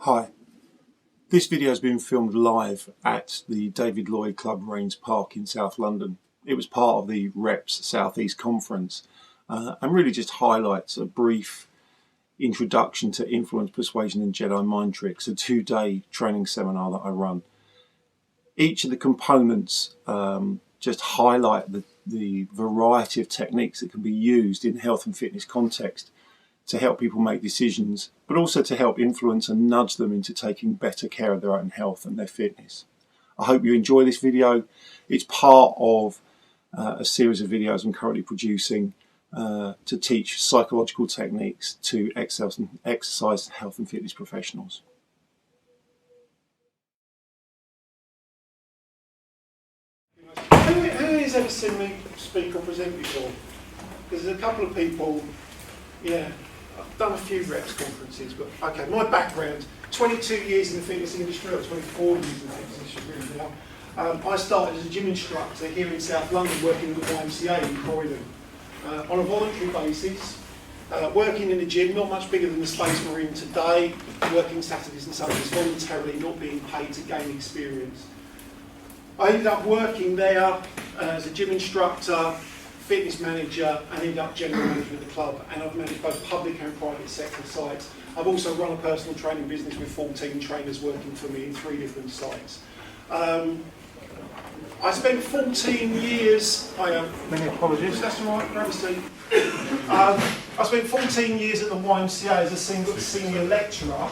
Hi, this video has been filmed live at the David Lloyd Club Rains Park in South London. It was part of the Reps South East Conference and really just highlights a brief introduction to Influence, Persuasion and Jedi Mind Tricks, a 2-day training seminar that I run. Each of the components just highlight the variety of techniques that can be used in health and fitness context to help people make decisions, but also to help influence and nudge them into taking better care of their own health and their fitness. I hope you enjoy this video. It's part of a series of videos I'm currently producing to teach psychological techniques to exercise health and fitness professionals. Who has ever seen me speak or present before? Because there's a couple of people, yeah. I've done a few reps conferences, but okay, my background, 22 years in the fitness industry, or 24 years in the fitness industry now. I started as a gym instructor here in South London, working at the YMCA in Croydon, on a voluntary basis, working in a gym, not much bigger than the space we're in today, working Saturdays and Sundays voluntarily, not being paid to gain experience. I ended up working there as a gym instructor, fitness manager, and ended up general manager of the club, and I've managed both public and private sector sites. I've also run a personal training business with 14 trainers working for me in 3 different sites. I spent 14 years, many apologies, that's all right, grab a seat. I spent 14 years at the YMCA as a senior lecturer.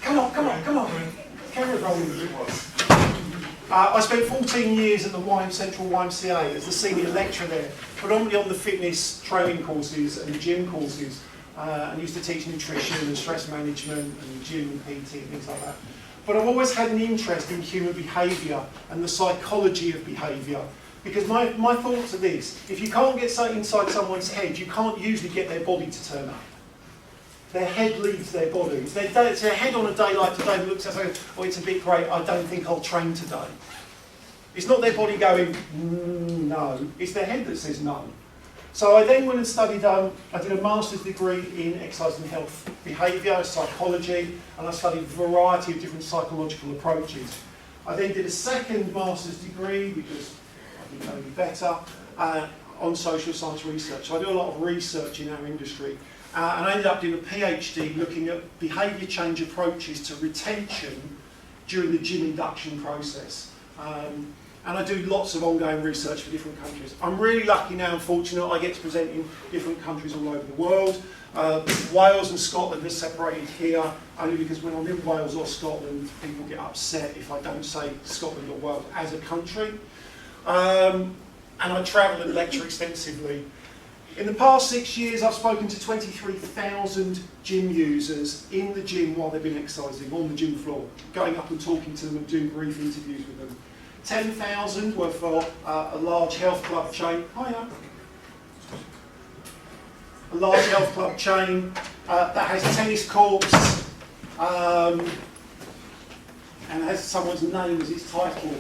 Come on. Camera rolling. I spent 14 years at the Central YMCA as the senior lecturer there, predominantly on the fitness training courses and gym courses, and used to teach nutrition and stress management and gym and PT and things like that. But I've always had an interest in human behaviour and the psychology of behaviour, because my thoughts are this: if you can't get inside someone's head, you can't usually get their body to turn up. Their head leaves their body. It's their head on a day like today that looks at it, oh, it's a bit great, I don't think I'll train today. It's not their body going, no. It's their head that says no. So I then went and studied, I did a master's degree in exercise and health behaviour, psychology, and I studied a variety of different psychological approaches. I then did a second master's degree, because I think that would be better, on social science research. So I do a lot of research in our industry. And I ended up doing a PhD looking at behaviour change approaches to retention during the gym induction process. And I do lots of ongoing research for different countries. I'm really lucky now and fortunate I get to present in different countries all over the world. Wales and Scotland are separated here only because when I'm in Wales or Scotland, people get upset if I don't say Scotland or Wales as a country. And I travel and lecture extensively. In the past 6 years, I've spoken to 23,000 gym users in the gym while they've been exercising, on the gym floor, going up and talking to them and doing brief interviews with them. 10,000 were for a large health club chain. Hiya. A large health club chain that has tennis courts and has someone's name as its title.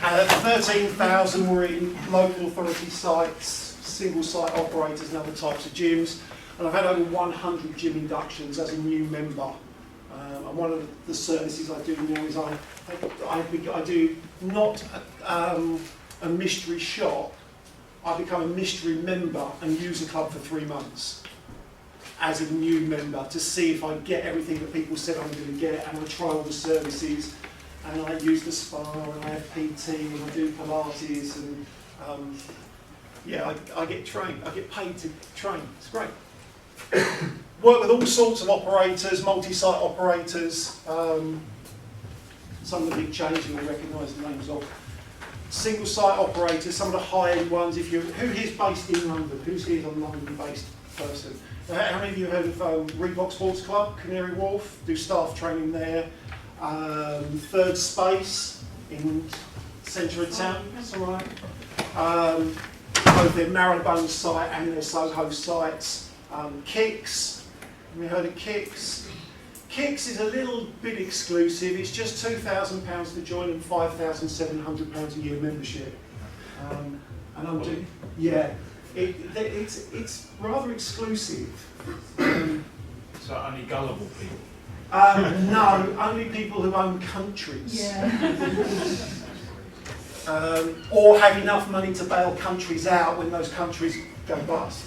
13,000 were in local authority sites, single site operators and other types of gyms, and I've had over 100 gym inductions as a new member. And one of the services I do now is I do not a mystery shop, I become a mystery member and use the club for 3 months as a new member to see if I get everything that people said I'm going to get, and I try all the services. And I use the spa, and I have PT, and I do Pilates, and I get trained. I get paid to train. It's great. Work with all sorts of operators, multi-site operators. Some of the big chains you will recognise the names of. Single site operators, some of the high-end ones. Who here's based in London? Who's here's a London-based person? How many of you have heard of Reebok Sports Club, Canary Wharf? Do staff training there. Third Space in centre of town, that's all right. Both their Marylebone site and their Soho sites. Kicks, have you heard of Kicks? Kicks is a little bit exclusive. It's just £2,000 to join and £5,700 a year membership. and I'm doing, it's rather exclusive. So only gullible people? No, only people who own countries. Or have enough money to bail countries out when those countries go bust.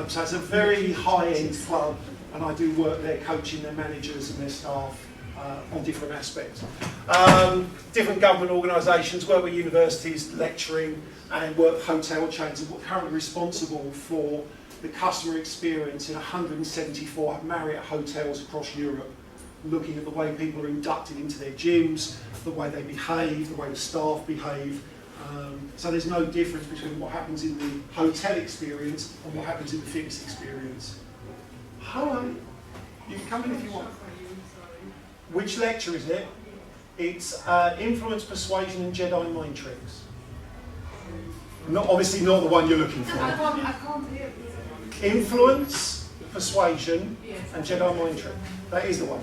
So it's a very high-end club, and I do work there coaching their managers and their staff on different aspects. Different government organisations, work with universities, lecturing, and work with hotel chains, and we're currently responsible for the customer experience in 174 Marriott hotels across Europe, looking at the way people are inducted into their gyms, the way they behave, the way the staff behave. So there's no difference between what happens in the hotel experience and what happens in the fitness experience. Hi, you can come in if you want. Which lecture is it? It's Influence, Persuasion and Jedi Mind Tricks. Obviously not the one you're looking for. I can't hear. Influence, Persuasion and Jedi Mind Trick. That is the one.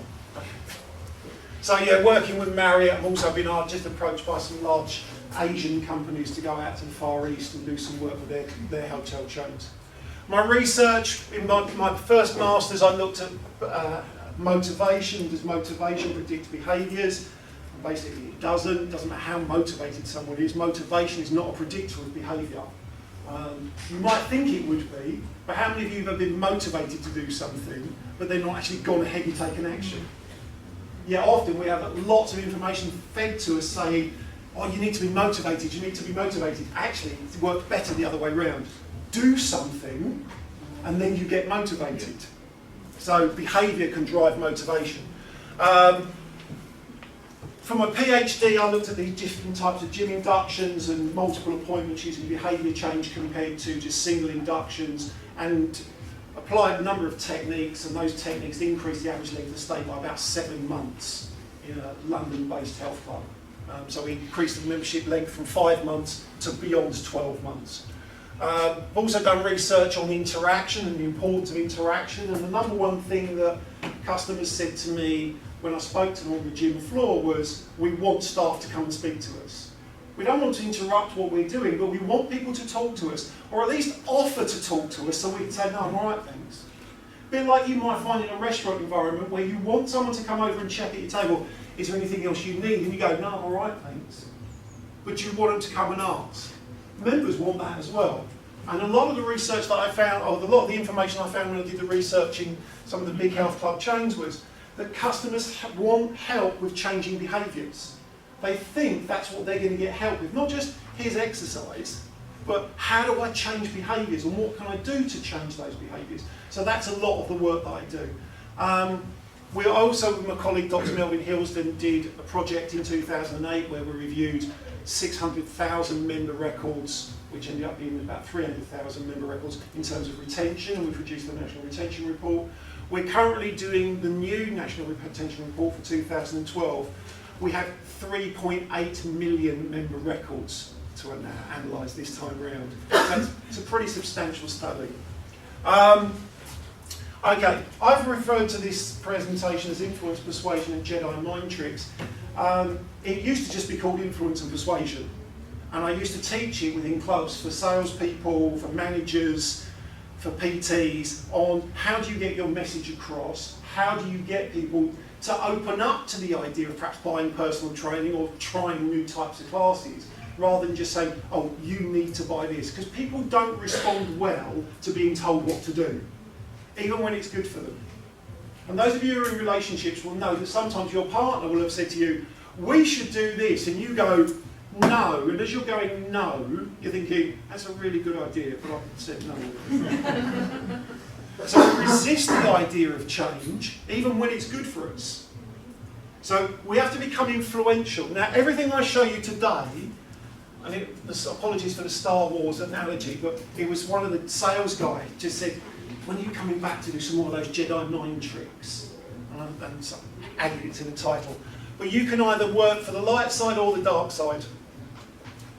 So yeah, working with Marriott, I've also been just approached by some large Asian companies to go out to the Far East and do some work with their hotel chains. My research, in my first masters, I looked at motivation. Does motivation predict behaviours? Basically it doesn't matter how motivated someone is. Motivation is not a predictor of behaviour. You might think it would be, but how many of you have been motivated to do something but then not actually gone ahead and taken action? Yeah, often we have lots of information fed to us saying, oh, you need to be motivated, you need to be motivated. Actually, it works better the other way around. Do something and then you get motivated. So behaviour can drive motivation. For my PhD, I looked at the different types of gym inductions and multiple appointments using behaviour change compared to just single inductions, and applied a number of techniques, and those techniques increased the average length of stay by about 7 months in a London-based health club. So we increased the membership length from 5 months to beyond 12 months. I've also done research on interaction and the importance of interaction, and the number one thing that customers said to me when I spoke to them on the gym floor was, we want staff to come and speak to us. We don't want to interrupt what we're doing, but we want people to talk to us, or at least offer to talk to us so we can say, no, I'm all right, thanks. A bit like you might find in a restaurant environment where you want someone to come over and check at your table, is there anything else you need? And you go, no, I'm all right, thanks. But you want them to come and ask. Members want that as well. And a lot of the research that I found, or a lot of the information I found when I did the research in some of the big health club chains, was that customers want help with changing behaviours. They think that's what they're going to get help with. Not just, here's exercise, but how do I change behaviours and what can I do to change those behaviours? So that's a lot of the work that I do. We also, with my colleague Dr. Melvin Hilsden, did a project in 2008 where we reviewed 600,000 member records, which ended up being about 300,000 member records in terms of retention, and we produced the National Retention Report. We're currently doing the new National Retention Report for 2012. We have 3.8 million member records to analyse this time around. It's a pretty substantial study. Okay, I've referred to this presentation as Influence, Persuasion and Jedi Mind Tricks. It used to just be called Influence and Persuasion, and I used to teach it within clubs for salespeople, for managers, for PTs, on how do you get your message across, how do you get people to open up to the idea of perhaps buying personal training or trying new types of classes, rather than just saying, oh, you need to buy this, because people don't respond well to being told what to do, even when it's good for them. And those of you who are in relationships will know that sometimes your partner will have said to you, we should do this, and you go, no, and as you're going no, you're thinking, that's a really good idea, but I said no. So we resist the idea of change, even when it's good for us. So we have to become influential. Now, everything I show you today, and apologies for the Star Wars analogy, but it was one of the sales guys just said, when are you coming back to do some more of those Jedi mind tricks? And so added it to the title. But you can either work for the light side or the dark side.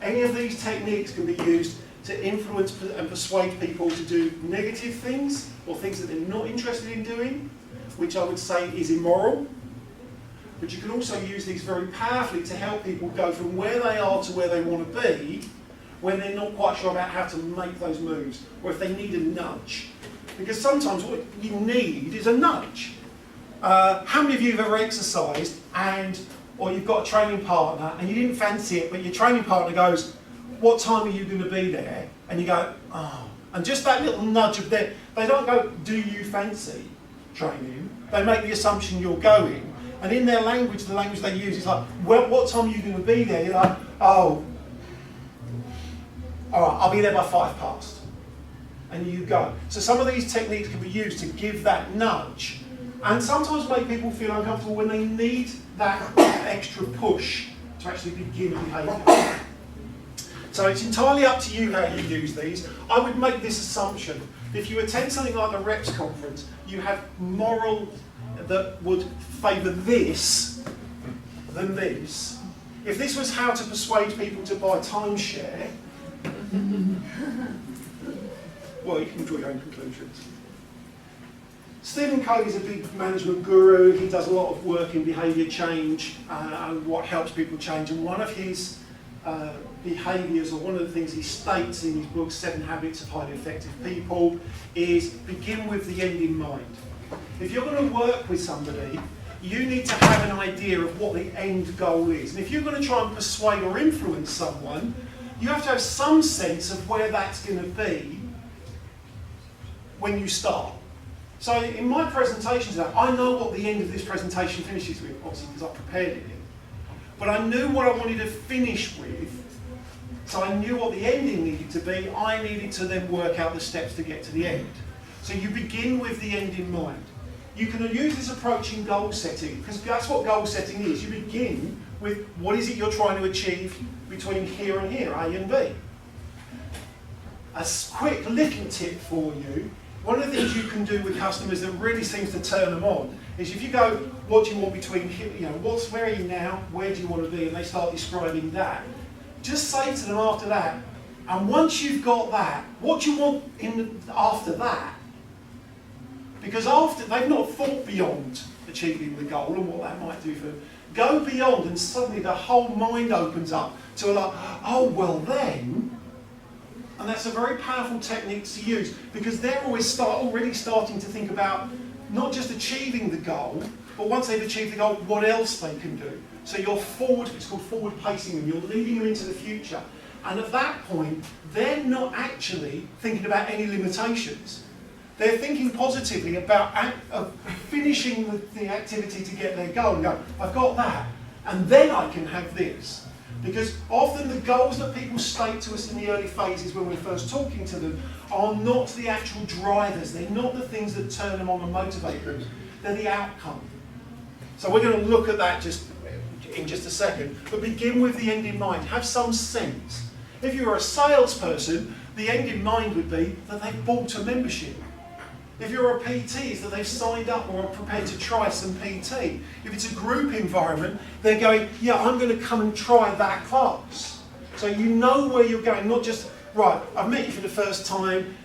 Any of these techniques can be used to influence and persuade people to do negative things or things that they're not interested in doing, which I would say is immoral. But you can also use these very powerfully to help people go from where they are to where they want to be, when they're not quite sure about how to make those moves, or if they need a nudge. Because sometimes what you need is a nudge. How many of you have ever exercised or you've got a training partner and you didn't fancy it, but your training partner goes, what time are you going to be there? And you go, oh. And just that little nudge of they don't go, do you fancy training? They make the assumption you're going. And in their language, the language they use is like, well, what time are you going to be there? You're like, oh, all right, I'll be there by 5 past. And you go. So some of these techniques can be used to give that nudge and sometimes make people feel uncomfortable when they need that extra push to actually begin behaviour. So it's entirely up to you how you use these. I would make this assumption. If you attend something like the Reps conference, you have moral that would favour this than this. If this was how to persuade people to buy timeshare, well, you can draw your own conclusions. Stephen Covey's a big management guru. He does a lot of work in behaviour change and what helps people change. And one of his behaviours, or one of the things he states in his book, 7 Habits of Highly Effective People, is begin with the end in mind. If you're going to work with somebody, you need to have an idea of what the end goal is. And if you're going to try and persuade or influence someone, you have to have some sense of where that's going to be when you start. So in my presentation today, I know what the end of this presentation finishes with, obviously because I prepared it. But I knew what I wanted to finish with, so I knew what the ending needed to be. I needed to then work out the steps to get to the end. So you begin with the end in mind. You can use this approach in goal setting, because that's what goal setting is. You begin with what is it you're trying to achieve between here and here, A and B. A quick little tip for you. One of the things you can do with customers that really seems to turn them on is if you go, what do you want between here, where are you now, where do you want to be, and they start describing that. Just say to them after that, and once you've got that, what do you want after that? Because after they've not thought beyond achieving the goal and what that might do for them. Go beyond, and suddenly the whole mind opens up to like, oh well then. And that's a very powerful technique to use because they're already starting to think about not just achieving the goal, but once they've achieved the goal, what else they can do. So you're forward, it's called forward pacing them, you're leading them into the future. And at that point, they're not actually thinking about any limitations. They're thinking positively about finishing the activity to get their goal and go, I've got that, and then I can have this. Because often the goals that people state to us in the early phases when we're first talking to them are not the actual drivers. They're not the things that turn them on and motivate them. They're the outcome. So we're going to look at that in just a second. But begin with the end in mind. Have some sense. If you're a salesperson, the end in mind would be that they've bought a membership. If you're a PT, it's that they've signed up or are prepared to try some PT. If it's a group environment, they're going, yeah, I'm going to come and try that class. So you know where you're going, not just, right, I've met you for the first time,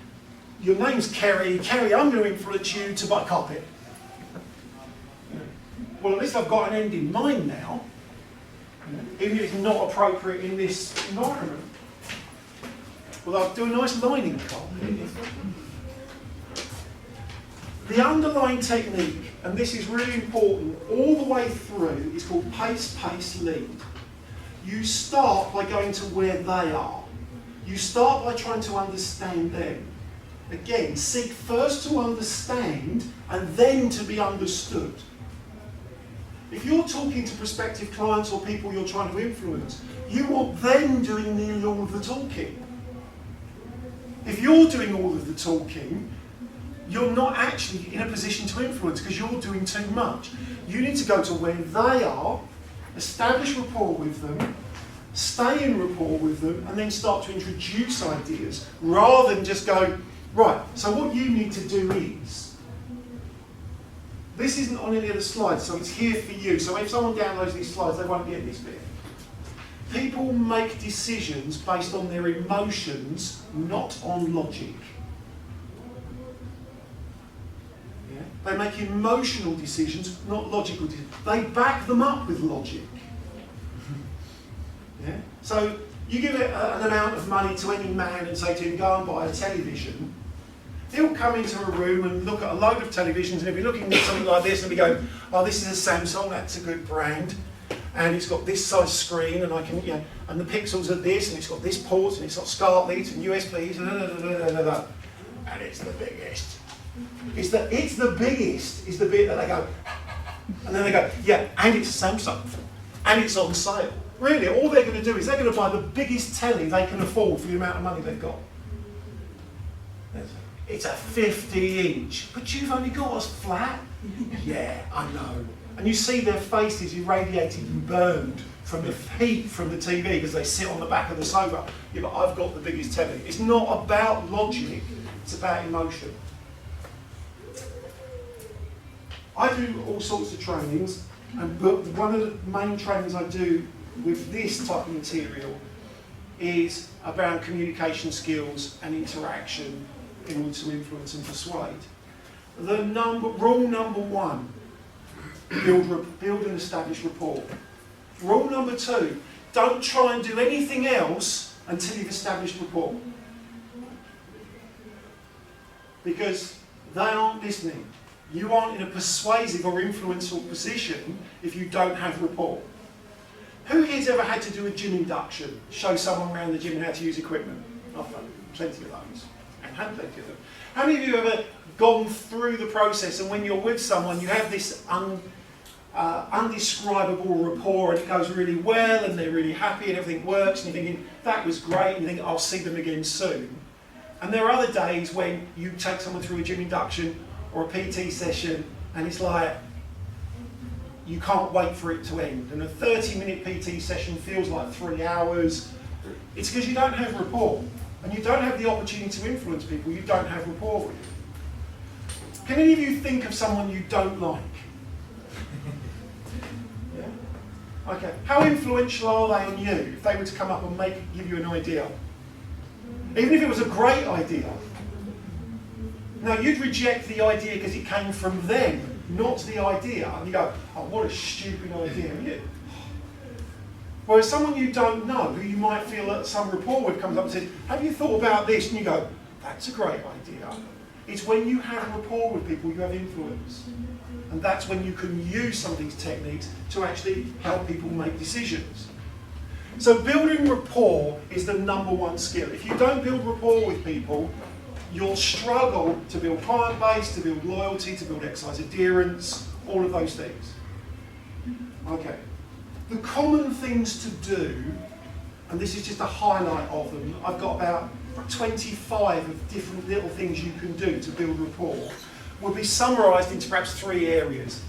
your name's Kerry, I'm going to influence you to buy carpet. Well, at least I've got an end in mind now, even if it's not appropriate in this environment. Well, I'll do a nice lining carpet. The underlying technique, and this is really important, all the way through, is called pace, pace, lead. You start by going to where they are. You start by trying to understand them. Again, seek first to understand and then to be understood. If you're talking to prospective clients or people you're trying to influence, you want them doing nearly all of the talking. If you're doing all of the talking, you're not actually in a position to influence because you're doing too much. You need to go to where they are, establish rapport with them, stay in rapport with them, and then start to introduce ideas rather than just go, right, so what you need to do is, this isn't on any of the slides, so it's here for you. So if someone downloads these slides, they won't get this bit. People make decisions based on their emotions, not on logic. They make emotional decisions, not logical decisions. They back them up with logic. Yeah? So You give it an amount of money to any man and say to him, go and buy a television, he'll come into a room and look at a load of televisions, and he'll be looking at something like this and be going, oh, this is a Samsung, that's a good brand, and it's got this size screen, and I can, you know, and the pixels are this, and it's got this port, and it's got SCART leads and USBs, and it's the biggest. It's the biggest is the bit that they go, and then they go, yeah, and it's a Samsung, and it's on sale. Really, all they're going to do is they're going to buy the biggest telly they can afford for the amount of money they've got. It's a 50-inch, but you've only got us flat. Yeah, I know. And you see their faces irradiated and burned from the heat from the TV because they sit on the back of the sofa. Yeah, but I've got the biggest telly. It's not about logic, it's about emotion. I do all sorts of trainings, but one of the main trainings I do with this type of material is around communication skills and interaction in order to influence and persuade. Rule number one, build and establish rapport. Rule number two, don't try and do anything else until you've established rapport. Because they aren't listening. You aren't in a persuasive or influential position if you don't have rapport. Who here's ever had to do a gym induction? Show someone around the gym how to use equipment? I've done plenty of those, and had plenty of them. How many of you have ever gone through the process, and when you're with someone, you have this undescribable rapport, and it goes really well, and they're really happy, and everything works, and you're thinking, that was great, and you think, I'll see them again soon. And there are other days when you take someone through a gym induction or a PT session, and it's like, you can't wait for it to end. And a 30-minute PT session feels like 3 hours. It's because you don't have rapport. And you don't have the opportunity to influence people you don't have rapport with. Can any of you think of someone you don't like? Yeah? Okay. How influential are they on you if they were to come up and give you an idea? Even if it was a great idea. Now, you'd reject the idea because it came from them, not the idea. And you go, oh, what a stupid idea. Yeah. Whereas someone you don't know, who you might feel that some rapport with, comes up and says, have you thought about this? And you go, that's a great idea. It's when you have rapport with people, you have influence. And that's when you can use some of these techniques to actually help people make decisions. So building rapport is the number one skill. If you don't build rapport with people, you'll struggle to build client base, to build loyalty, to build exercise adherence, all of those things. Okay. The common things to do, and this is just a highlight of them, I've got about 25 of different little things you can do to build rapport, will be summarised into perhaps 3 areas.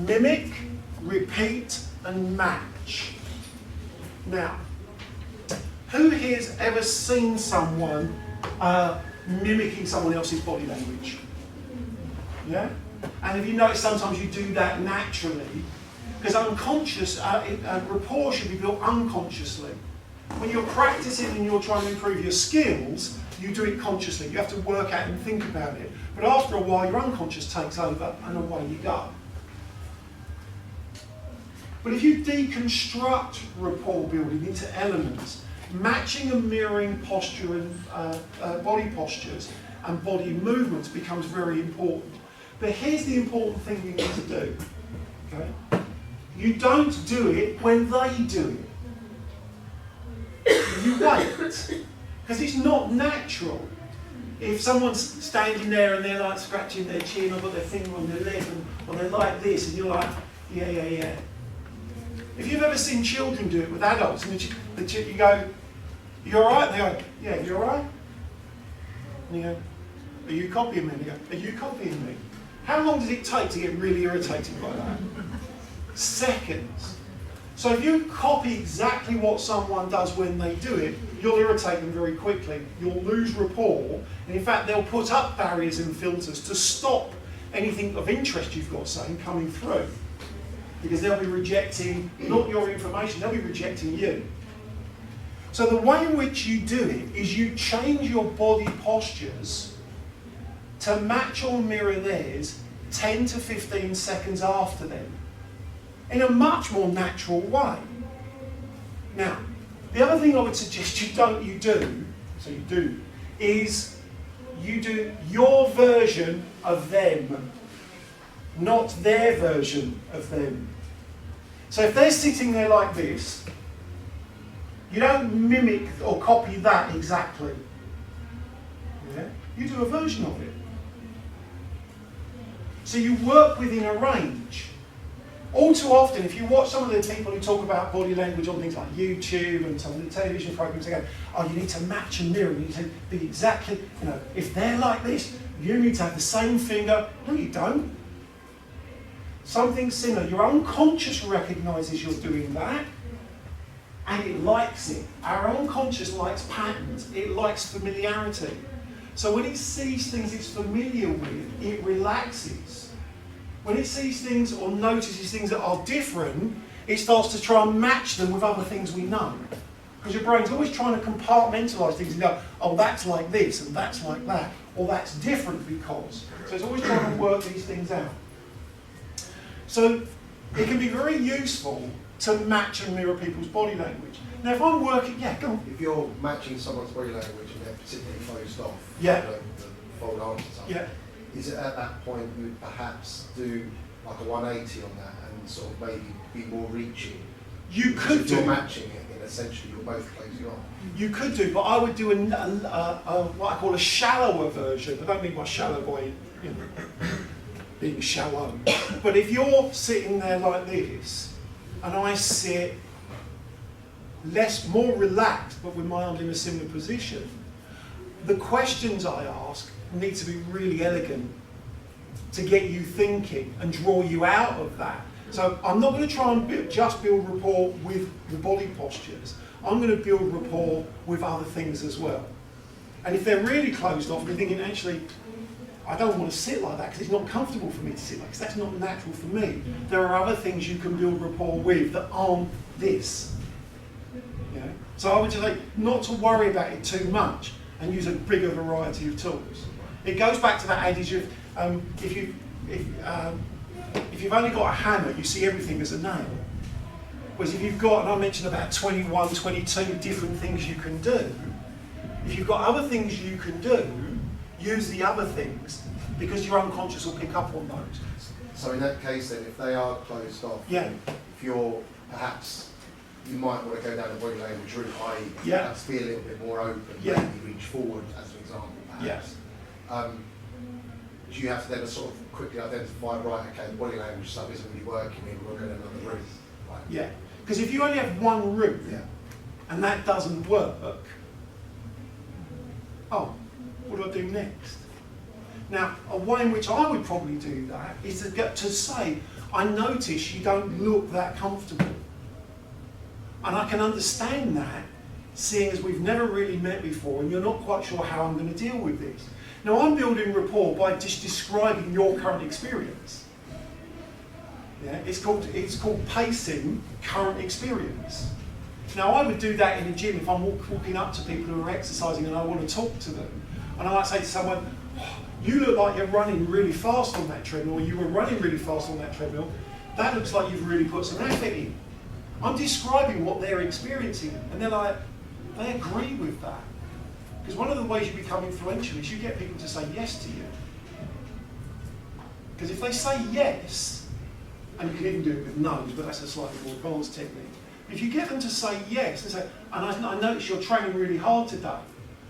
Mimic, repeat, and match. Now, who here's ever seen someone mimicking someone else's body language? Yeah? And have you noticed sometimes you do that naturally? Because rapport should be built unconsciously. When you're practicing and you're trying to improve your skills, you do it consciously. You have to work out and think about it. But after a while, your unconscious takes over and away you go. But if you deconstruct rapport building into elements, matching and mirroring posture and body postures and body movements becomes very important. But here's the important thing you need to do. Okay? You don't do it when they do it. You wait. Because it's not natural. If someone's standing there and they're like scratching their chin or got their finger on their lip or they're like this and you're like, yeah, yeah, yeah. If you've ever seen children do it with adults and you go, you alright? They go, yeah, you alright? And you go, are you copying me? And you go, are you copying me? How long does it take to get really irritated by that? Seconds. So if you copy exactly what someone does when they do it, you'll irritate them very quickly. You'll lose rapport. And in fact, they'll put up barriers and filters to stop anything of interest you've got saying coming through. Because they'll be rejecting not your information, they'll be rejecting you. So the way in which you do it is you change your body postures to match or mirror theirs 10 to 15 seconds after them in a much more natural way. Now, The other thing I would suggest you do is you do your version of them, not their version of them. So if they're sitting there like this, you don't mimic or copy that exactly. Yeah? You do a version of it. So you work within a range. All too often, if you watch some of the people who talk about body language on things like YouTube and some of the television programs, they go, oh, you need to match and mirror, you need to be exactly, if they're like this, you need to have the same finger. No, you don't. Something similar. Your unconscious recognises you're doing that, and it likes it. Our unconscious likes patterns. It likes familiarity. So when it sees things it's familiar with, it relaxes. When it sees things or notices things that are different, it starts to try and match them with other things we know. Because your brain's always trying to compartmentalise things and go, oh, that's like this, and that's like that, or that's different because. So it's always trying to work these things out. So it can be very useful to match and mirror people's body language. Now, if I'm working, go on. If you're matching someone's body language and they're particularly closed off, Yeah. the fold arms and stuff, Yeah. is it at that point you would perhaps do like a 180 on that and sort of maybe be more reaching? You Because could if you're do. matching it, and essentially you're both closing off. You could do, but I would do what I call a shallower version. I don't mean by shallow by being shallow. But if you're sitting there like this, and I sit more relaxed, but with my arms in a similar position, the questions I ask need to be really elegant to get you thinking and draw you out of that. So I'm not going to try and just build rapport with the body postures. I'm going to build rapport with other things as well. And if they're really closed off, you're thinking, actually, I don't want to sit like that because it's not comfortable for me to sit like that, because that's not natural for me. There are other things you can build rapport with that aren't this. So I would just say not to worry about it too much and use a bigger variety of tools. It goes back to that adage of if you've only got a hammer, you see everything as a nail. Whereas if you've got, and I mentioned about 21, 22 different things you can do, if you've got other things you can do, use the other things, because your unconscious will pick up on those. So in that case then, if they are closed off, Yeah. if you're perhaps, you might want to go down the body language route, i.e. Yeah. perhaps be a little bit more open, Yeah. maybe reach forward as an example perhaps. Do you have to then sort of quickly identify, right, okay, the body language stuff isn't really working, maybe we'll go down another route. Right. Yeah, because if you only have one route, Yeah. and that doesn't work, oh, what do I do next? Now, a way in which I would probably do that is to get to say, I notice you don't look that comfortable. And I can understand that, seeing as we've never really met before and you're not quite sure how I'm going to deal with this. Now, I'm building rapport by just describing your current experience. Yeah, it's called pacing current experience. Now, I would do that in a gym if I'm walking up to people who are exercising and I want to talk to them. And I might say to someone, oh, you look like you're running really fast on that treadmill, or you were running really fast on that treadmill. That looks like you've really put some effort in. I'm describing what they're experiencing, and they're like, they agree with that. Because one of the ways you become influential is you get people to say yes to you. Because if they say yes, and you can even do it with no's, but that's a slightly more advanced technique. If you get them to say yes, and say, and I notice you're training really hard today,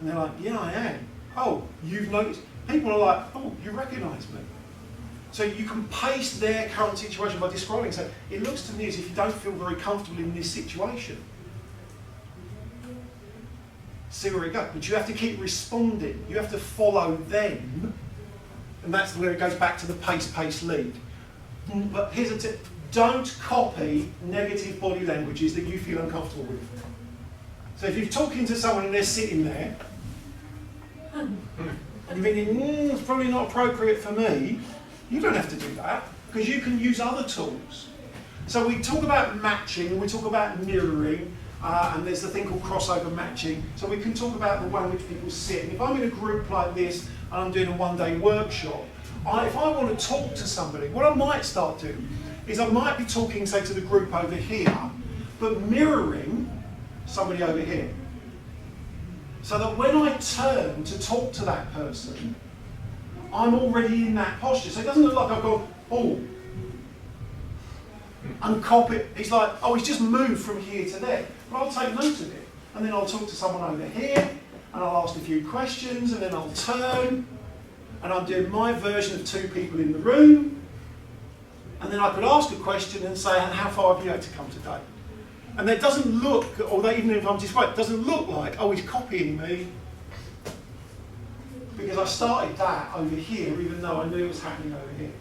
and they're like, yeah, I am. Oh, you've noticed. People are like, oh, you recognise me. So you can pace their current situation by describing. So it looks to me as if you don't feel very comfortable in this situation. See where it goes. But you have to keep responding. You have to follow them. And that's where it goes back to the pace, lead. But here's a tip. Don't copy negative body languages that you feel uncomfortable with. So if you're talking to someone and they're sitting there, and you're thinking, it's probably not appropriate for me, you don't have to do that, because you can use other tools. So we talk about matching, and we talk about mirroring, and there's the thing called crossover matching. So we can talk about the way in which people sit. And if I'm in a group like this, and I'm doing a one-day workshop, if I want to talk to somebody, what I might start doing is I might be talking, say, to the group over here, but mirroring somebody over here. So that when I turn to talk to that person, I'm already in that posture. So it doesn't look like I've gone, oh, and copy. It's like, oh, he's just moved from here to there. But I'll take note of it. And then I'll talk to someone over here, and I'll ask a few questions, and then I'll turn, and I'm doing my version of two people in the room. And then I could ask a question and say, how far have you had to come today? And it doesn't look, although even if I'm described, it doesn't look like, oh, he's copying me. Because I started that over here, even though I knew it was happening over here.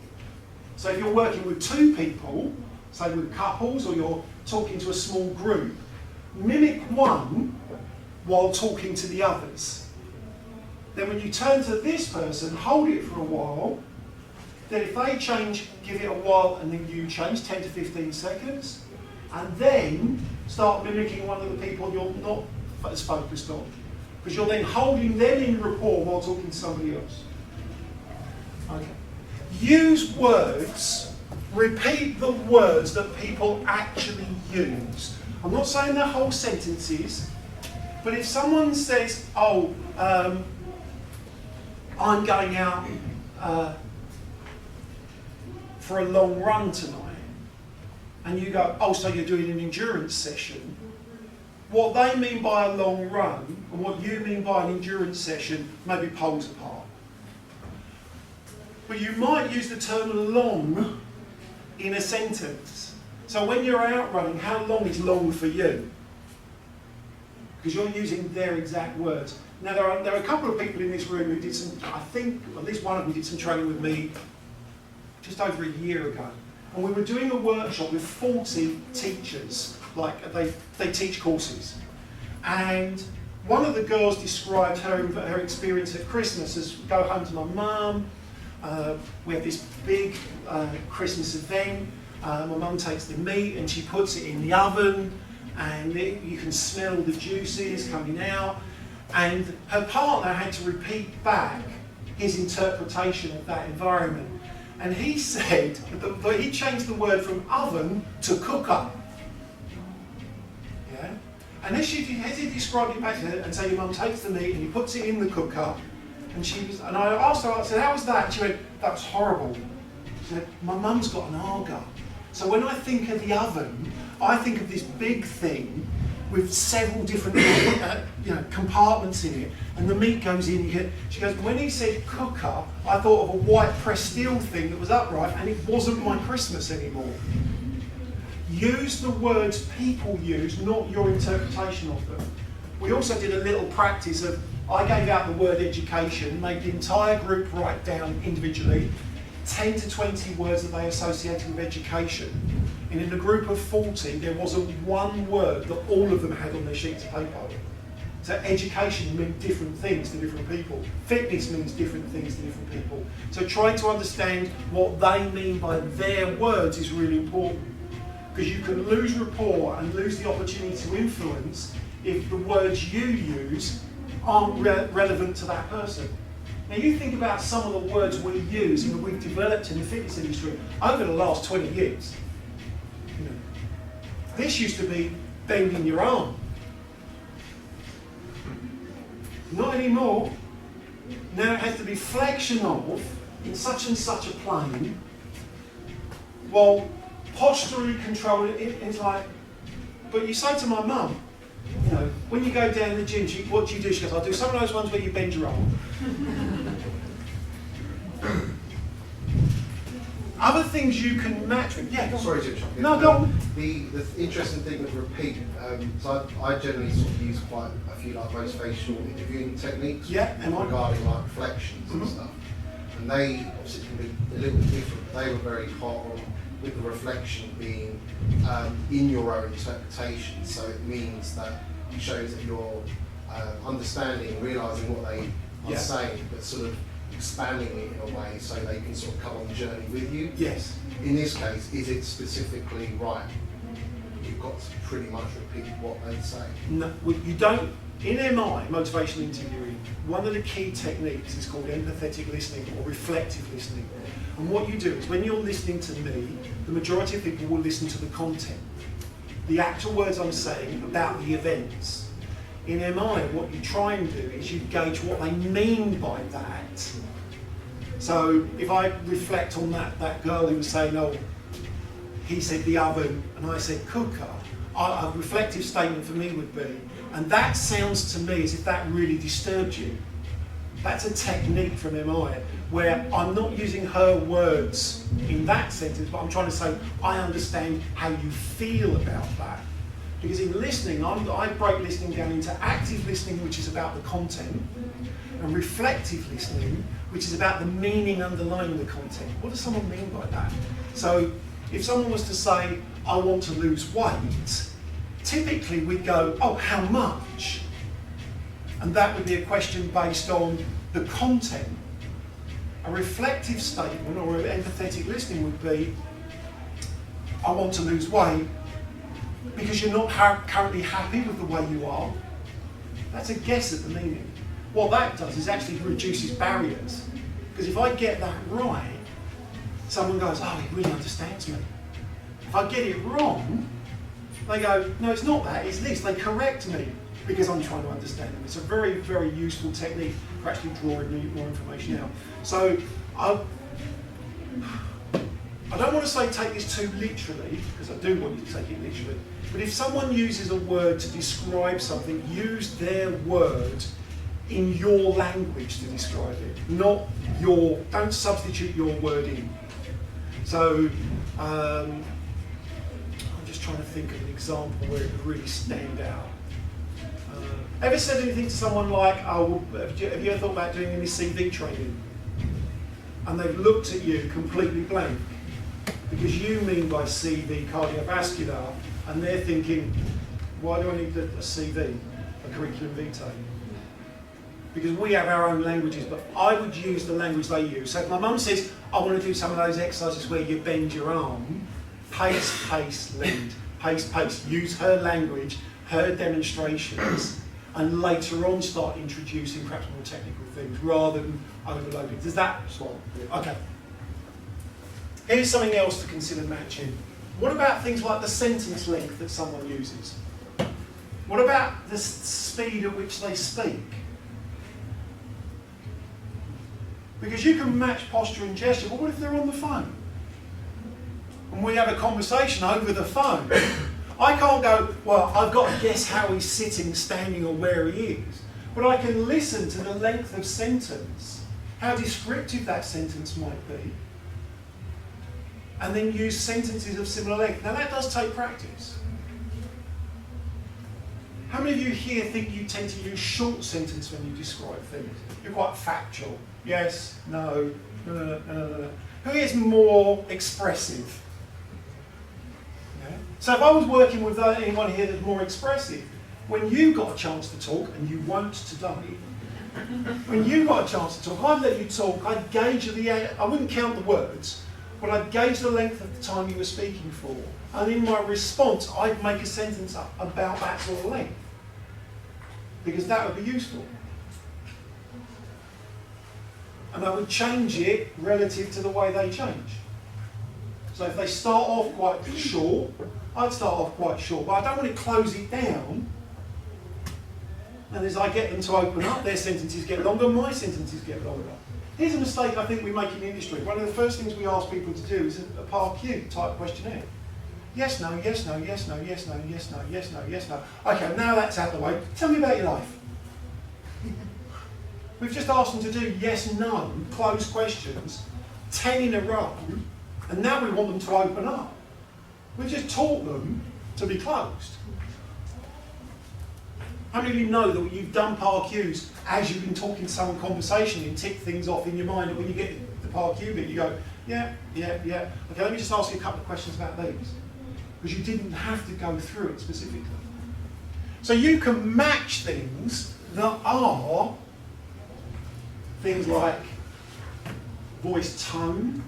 So if you're working with two people, say with couples, or you're talking to a small group, mimic one while talking to the others. Then when you turn to this person, hold it for a while. Then if they change, give it a while, and then you change, 10 to 15 seconds. And then start mimicking one of the people you're not as focused on. Because you're then holding them in rapport while talking to somebody else. Okay. Use words, repeat the words that people actually use. I'm not saying they're whole sentences, but if someone says, oh, I'm going out for a long run tonight, and you go, oh, so you're doing an endurance session. What they mean by a long run and what you mean by an endurance session may be poles apart. But you might use the term long in a sentence. So when you're out running, how long is long for you? Because you're using their exact words. Now there are a couple of people in this room who did some, I think at least one of them did some training with me just over a year ago. And we were doing a workshop with 40 teachers, like they teach courses. And one of the girls described her experience at Christmas as go home to my mum, we have this big Christmas event, my mum takes the meat and she puts it in the oven, and you can smell the juices coming out, and her partner had to repeat back his interpretation of that environment. And he said that he changed the word from oven to cooker. Yeah? And as he described it back to her, and so your mum takes the meat and he puts it in the cooker, and I asked her, I said, how was that? She went, that was horrible. She said, my mum's got an Aga. So when I think of the oven, I think of this big thing with several different compartments in it, and the meat goes in. She goes, when he said cooker, I thought of a white pressed steel thing that was upright, and it wasn't my Christmas anymore. Use the words people use, not your interpretation of them. We also did a little practice of, I gave out the word education, made the entire group write down individually 10 to 20 words that they associated with education. And in a group of 40, there wasn't one word that all of them had on their sheets of paper. So education meant different things to different people. Fitness means different things to different people. So trying to understand what they mean by their words is really important. Because you can lose rapport and lose the opportunity to influence if the words you use aren't relevant to that person. Now you think about some of the words we use and that we've developed in the fitness industry over the last 20 years. You know, this used to be bending your arm. Not anymore. Now it has to be flexion of in such and such a plane. Well, posturally control, it's like, but you say to my mum, you know, when you go down the gym, what do you do? She goes, I do some of those ones where you bend your arm. Other things you can match with, yeah. Sorry to interrupt you. No, go on. The interesting thing with repeat, so I generally sort of use quite a few like motivational interviewing techniques regarding like reflections and stuff. And they obviously can be a little bit different. They were very hot on with the reflection being in your own interpretation. So it means that it shows that you're understanding, realising what they are saying, but sort of expanding it in a way so they can sort of come on the journey with you. Yes. In this case, is it specifically right? You've got to pretty much repeat what they say. No, you don't. In MI, motivational interviewing, one of the key techniques is called empathetic listening or reflective listening. And what you do is when you're listening to me, the majority of people will listen to the content. the actual words I'm saying about the events. In MI, what you try and do is you gauge what they mean by that. So if I reflect on that girl who was saying, oh, he said the oven and I said cooker, a reflective statement for me would be, and that sounds to me as if that really disturbed you. That's a technique from MI where I'm not using her words in that sentence, but I'm trying to say, I understand how you feel about that. Because in listening, I break listening down into active listening, which is about the content, and reflective listening, which is about the meaning underlying the content. What does someone mean by that? So if someone was to say, I want to lose weight, typically we'd go, oh, how much? And that would be a question based on the content. A reflective statement or an empathetic listening would be, I want to lose weight because you're not currently happy with the way you are. That's a guess at the meaning. What that does is actually reduces barriers. Because if I get that right, someone goes, oh, he really understands me. If I get it wrong, they go, no, it's not that, it's this. They correct me because I'm trying to understand them. It's a very, very useful technique for actually drawing more information out. So I don't want to say take this too literally, because I do want you to take it literally, but if someone uses a word to describe something, use their word in your language to describe it, don't substitute your word in. So, I'm just trying to think of an example where it would really stand out. Ever said anything to someone like, oh, have you ever thought about doing any CV training? And they've looked at you completely blank. Because you mean by CV cardiovascular, and they're thinking, why do I need a CV, a curriculum vitae? Because we have our own languages, but I would use the language they use. So if my mum says, I want to do some of those exercises where you bend your arm, pace, pace, lead, pace, pace. Use her language, her demonstrations, and later on start introducing perhaps more technical things rather than overloading. Does that swallow? Okay. Here's something else to consider matching. What about things like the sentence length that someone uses? What about the speed at which they speak? Because you can match posture and gesture, but what if they're on the phone? And we have a conversation over the phone. I can't go, well, I've got to guess how he's sitting, standing, or where he is. But I can listen to the length of sentence, how descriptive that sentence might be, and then use sentences of similar length. Now that does take practice. How many of you here think you tend to use short sentence when you describe things? You're quite factual. Yes, no, no. Who is more expressive? Yeah. So if I was working with anyone here that's more expressive, when you got a chance to talk, and you won't today, when you got a chance to talk, I'd let you talk, I'd gauge I wouldn't count the words, but I'd gauge the length of the time you were speaking for. And in my response, I'd make a sentence up about that sort of length. Because that would be useful. And I would change it relative to the way they change. So if they start off quite short, I'd start off quite short, but I don't want to close it down. And as I get them to open up, their sentences get longer, my sentences get longer. Here's a mistake I think we make in the industry. One of the first things we ask people to do is a PAR-Q type questionnaire. Yes, no, yes, no, yes, no, yes, no, yes, no, yes, no, yes, no. Okay, now that's out of the way. Tell me about your life. We've just asked them to do yes, no, closed questions, 10 in a row, and now we want them to open up. We've just taught them to be closed. How many of you know that you've done PAR-Qs as you've been talking to someone conversationally and tick things off in your mind, and when you get the PAR-Q bit, you go, yeah. Okay, let me just ask you a couple of questions about these. Because you didn't have to go through it specifically. So you can match things that are things like voice tone.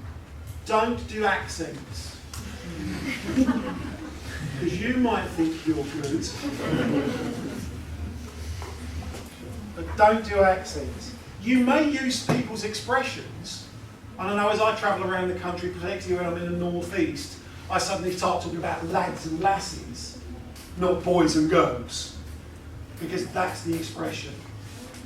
Don't do accents. Because you might think you're good. But don't do accents. You may use people's expressions. I don't know, as I travel around the country, particularly when I'm in the northeast, I suddenly start talking about lads and lassies. not boys and girls, because that's the expression.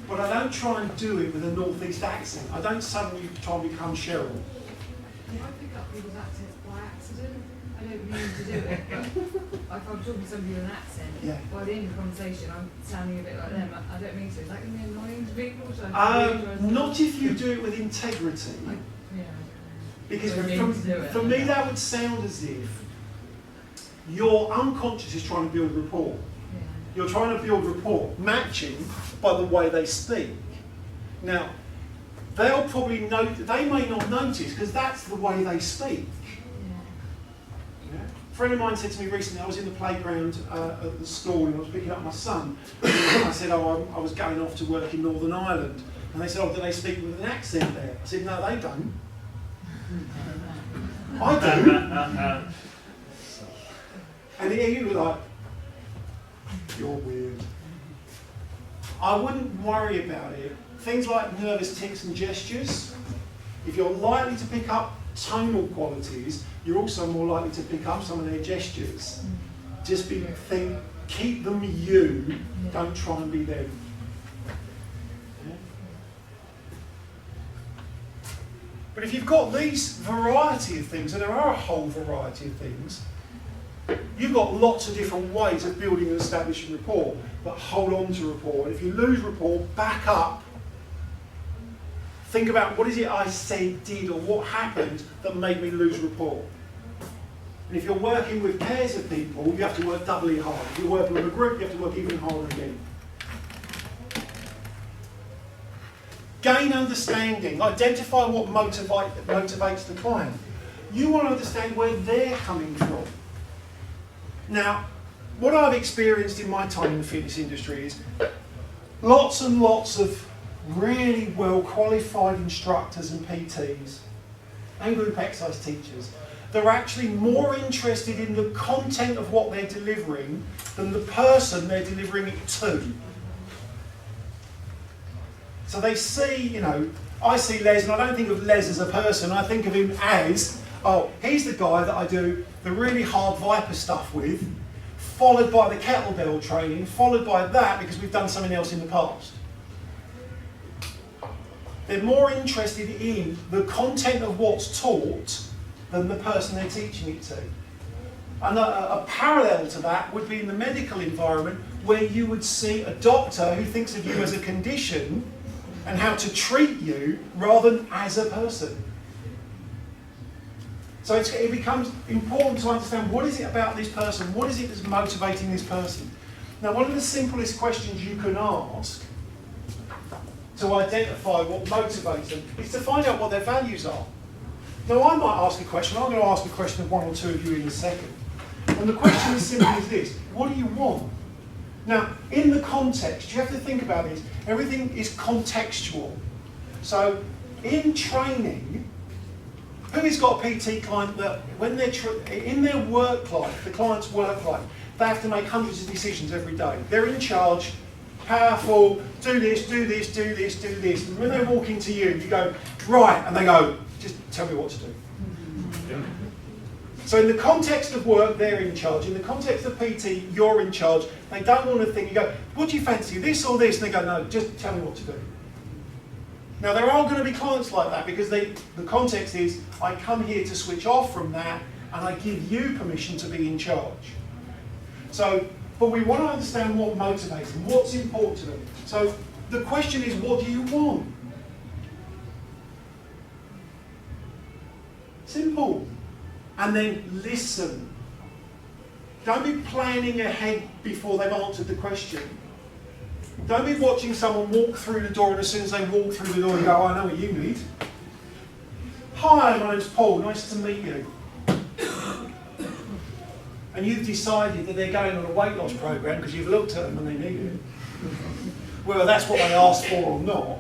But I don't try and do it with a northeast accent. I don't suddenly try and become Cheryl. I pick up people's accents by accident. I don't mean to do it, but if I'm talking to somebody with an accent, by the end of the conversation I'm sounding a bit like them. I don't mean to. Is that going to be annoying to people? Not if you do it with integrity. Because for me that would sound as if your unconscious is trying to build rapport. You're trying to build rapport, matching by the way they speak. Now, they'll probably they may not notice because that's the way they speak. Yeah. A friend of mine said to me recently, I was in the playground at the school and I was picking up my son. And I said, I was going off to work in Northern Ireland. And they said, do they speak with an accent there? I said, no, they don't. I do. And he was like, you're weird. I wouldn't worry about it. Things like nervous tics and gestures, if you're likely to pick up tonal qualities, you're also more likely to pick up some of their gestures. Just keep them you, don't try and be them. Yeah? But if you've got these variety of things, and there are a whole variety of things, you've got lots of different ways of building and establishing rapport, but hold on to rapport. And if you lose rapport, back up. Think about what is it I said, did, or what happened that made me lose rapport. And if you're working with pairs of people, you have to work doubly hard. If you're working with a group, you have to work even harder again. Gain understanding. Identify what motivates the client. You want to understand where they're coming from. Now, what I've experienced in my time in the fitness industry is lots and lots of really well qualified instructors and PTs and group exercise teachers. They're actually more interested in the content of what they're delivering than the person they're delivering it to. So they see, I see Les and I don't think of Les as a person, I think of him as, he's the guy that I do the really hard Viper stuff with, followed by the kettlebell training, followed by that because we've done something else in the past. They're more interested in the content of what's taught than the person they're teaching it to. And a parallel to that would be in the medical environment where you would see a doctor who thinks of you as a condition and how to treat you rather than as a person. So it becomes important to understand what is it about this person, what is it that's motivating this person. Now, one of the simplest questions you can ask to identify what motivates them is to find out what their values are. Now, I might ask a question, I'm going to ask a question of one or two of you in a second. And the question is simply as this: what do you want? Now, in the context, you have to think about this. Everything is contextual. So, in training, who's got a PT client that when they're in their work life, the client's work life, they have to make hundreds of decisions every day. They're in charge, powerful, do this, do this, do this, do this. And when they walk into you, you go, right, and they go, just tell me what to do. So in the context of work, they're in charge. In the context of PT, you're in charge. They don't want to think, you go, what do you fancy, this or this? And they go, no, just tell me what to do. Now there are going to be clients like that because the context is, I come here to switch off from that and I give you permission to be in charge. So, but we want to understand what motivates them, what's important to them. So the question is, what do you want? Simple. And then listen. Don't be planning ahead before they've answered the question. Don't be watching someone walk through the door and as soon as they walk through the door you go, I know what you need. Hi, my name's Paul, nice to meet you. And you've decided that they're going on a weight loss program because you've looked at them and they need it. Whether that's what they asked for or not.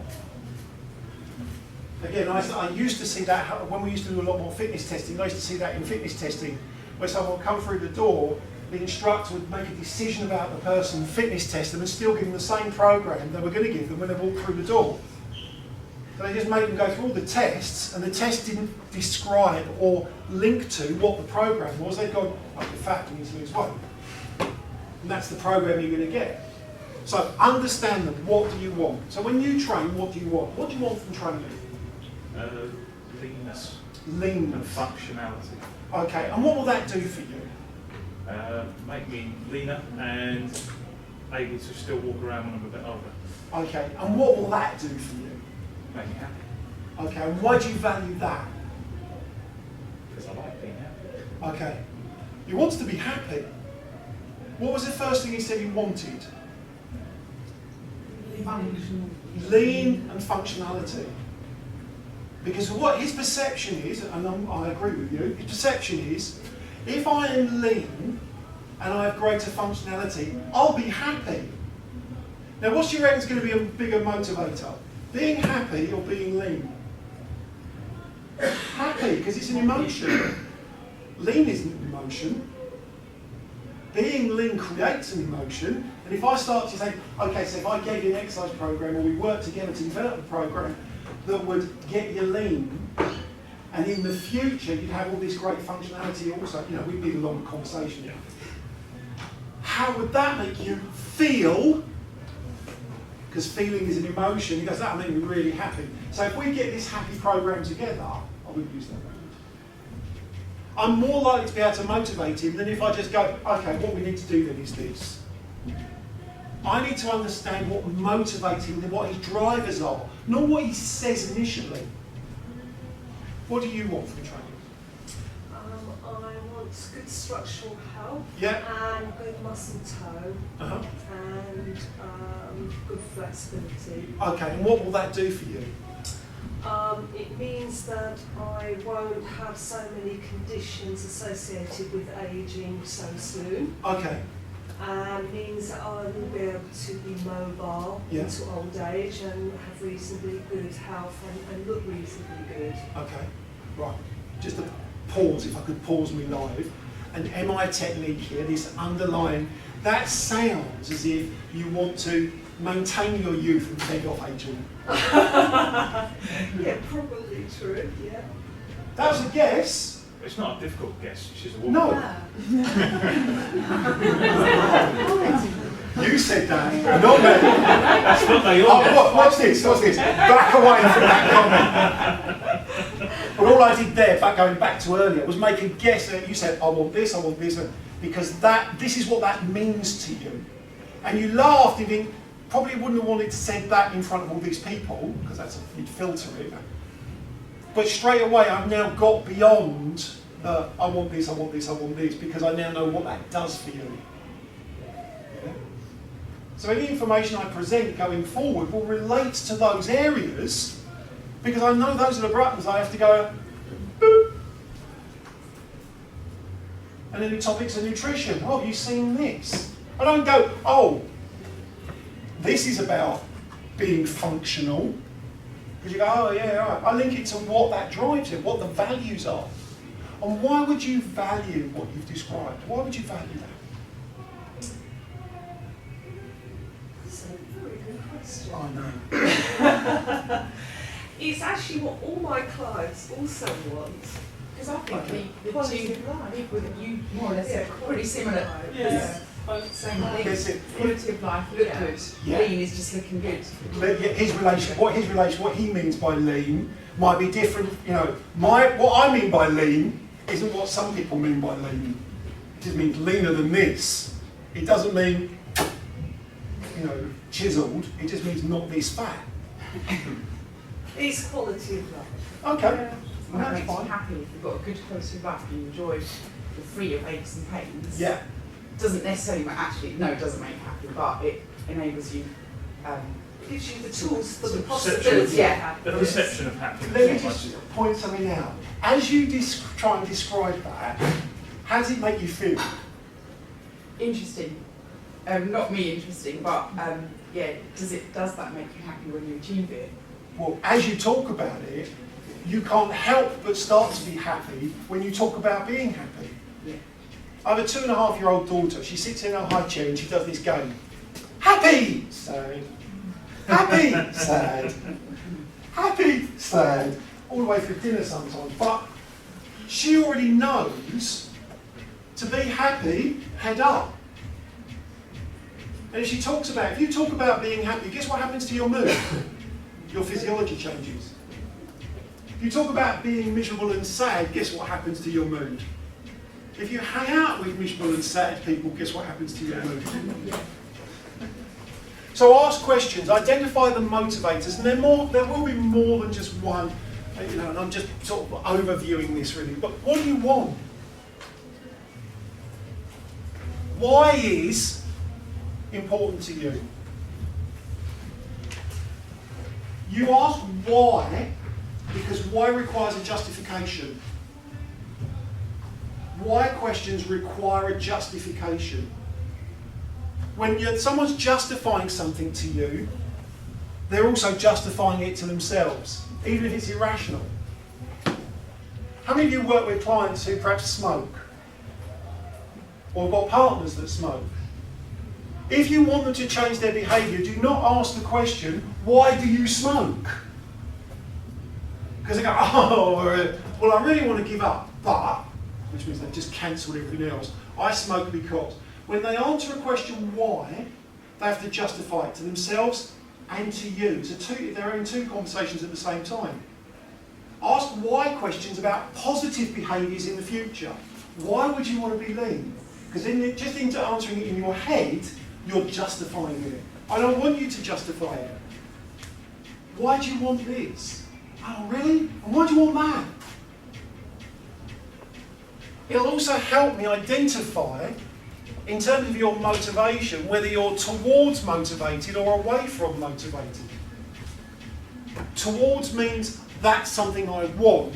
Again, I used to see that when we used to do a lot more fitness testing. I used to see that in fitness testing where someone would come through the door, the instructor would make a decision about the person, fitness test them and still give them the same program they were going to give them when they walked through the door. So they just made them go through all the tests and the test didn't describe or link to what the program was. They'd gone, oh, you're fat, you need to lose weight. And that's the program you're going to get. So understand them. What do you want? So when you train, what do you want? What do you want from training? Leanness. Leanness. And functionality. Okay, and what will that do for you? Make me leaner and able to still walk around when I'm a bit older. Okay, and what will that do for you? Make me happy. Okay, and why do you value that? Because I like being happy. Okay, he wants to be happy. What was the first thing he said he wanted? Lean and functionality. Because what his perception is, and I agree with you, his perception is, if I am lean and I have greater functionality, I'll be happy. Now what's your reckon is going to be a bigger motivator? Being happy or being lean? Happy, because it's an emotion. Lean isn't an emotion. Being lean creates an emotion, and if I start to say, okay, so if I gave you an exercise program or we worked together to develop a program that would get you lean, and in the future you'd have all this great functionality also, you know, we'd need a longer conversation. Yeah. How would that make you feel? Because feeling is an emotion. He goes, that'll make me really happy. So if we get this happy program together, I wouldn't use that word. I'm more likely to be able to motivate him than if I just go, okay, what we need to do then is this. I need to understand what motivates him, what his drivers are, not what he says initially. What do you want from training? I want good structural health, Yeah. and good muscle tone, and good flexibility. Okay, and what will that do for you? It means that I won't have so many conditions associated with ageing so soon. Okay. And means that I will be able to be mobile into old age and have reasonably good health and look reasonably good. Okay, right. Just a pause, if I could pause me live. An MI technique here, this underlying, that sounds as if you want to maintain your youth and fend off aging. Yeah, probably true, yeah. That was a guess. It's not a difficult guess, she's a woman. No. You said that, not me. That's what they all do. Watch this. Back away from that comment. But all I did there, going back to earlier, was make a guess that you said, I want this, because this is what that means to you. And you laughed and think, probably wouldn't have wanted to say that in front of all these people, because you'd filter it. But straight away, I've now got beyond I want this, because I now know what that does for you. Yeah? So any information I present going forward will relate to those areas, because I know those are the buttons I have to go, boop. And then the topics of nutrition. Oh, you've seen this. I don't go, oh, this is about being functional. Because you go, oh yeah, all right. I link it to what that drives it, what the values are. And why would you value what you've described? Why would you value that? That's a very good question. I know. It's actually what all my clients also want. Because I think Okay. the two people that you more or less Yeah, are pretty similar. Yeah. Both same Yes, thing. it- Quality of life, look Yeah. good. Yeah. Lean is just looking good. What he means by lean might be different. You know, what I mean by lean isn't what some people mean by lean. It just means leaner than this. It doesn't mean, you know, chiseled. It just means not this fat. It's quality of life. Okay, And that that's makes you fine. happy if you've got a good quality of life and you enjoy the free of aches and pains. Yeah. Doesn't necessarily, it doesn't make you happy, but it enables you. Gives you the tools for the Perception. possibility Yeah. of happiness. The perception of happiness. Let me just point something out. As you try and describe that, how does it make you feel? Interesting. Not me interesting, but yeah, does that make you happy when you achieve it? Well, as you talk about it, you can't help but start to be happy when you talk about being happy. Yeah. I have a 2.5-year-old daughter. She sits in her high chair and she does this game. Happy, sad. Happy, sad. Happy, sad. All the way through dinner sometimes. But she already knows to be happy, head up. And she talks about, if you talk about being happy, guess what happens to your mood? Your physiology changes. If you talk about being miserable and sad, guess what happens to your mood? If you hang out with miserable and sad people, guess what happens to your mood? So ask questions, identify the motivators, and there will be more than just one, and I'm just sort of overviewing this really, but what do you want? Why is important to you? You ask why, because why requires a justification. Why questions require a justification. When someone's justifying something to you, they're also justifying it to themselves, even if it's irrational. How many of you work with clients who perhaps smoke? Or got partners that smoke? If you want them to change their behaviour, do not ask the question, why do you smoke? Because they go, oh, well, I really want to give up, but, which means they've just cancelled everything else. I smoke because. When they answer a question why, they have to justify it to themselves and to you. So they're having two conversations at the same time. Ask why questions about positive behaviours in the future. Why would you want to be lean? Because just into answering it in your head, you're justifying it. I don't want you to justify it. Why do you want this? Oh, really? And why do you want that? It'll also help me identify, in terms of your motivation, whether you're towards motivated or away from motivated. Towards means that's something I want.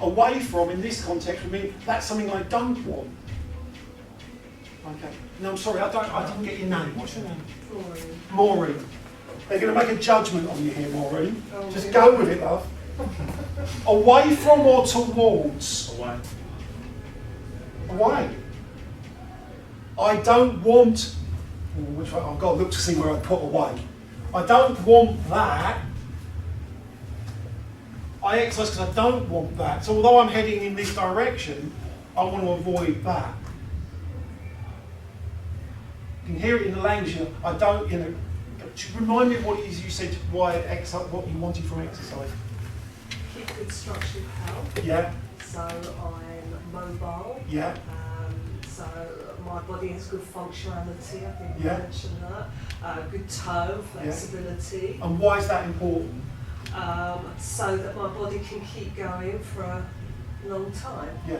Away from, in this context, would mean that's something I don't want. Okay. No, I'm sorry, I didn't get your name. What's your name? Maureen. Maureen. They're going to make a judgment on you here, Maureen. Oh, just really? go with it, love. Away from or towards? Away. Away. I don't want, which way, I've got to look to see where I put away. I don't want that. I exercise because I don't want that. So although I'm heading in this direction, I want to avoid that. You can hear it in the language. I don't, remind me of what it is you said, what you wanted from exercise. Keep good structured health. Yeah. So I'm mobile. Yeah. So my body has good functionality, I think you Yeah. mentioned that. Good tone, flexibility. And why is that important? So that my body can keep going for a long time. Yeah.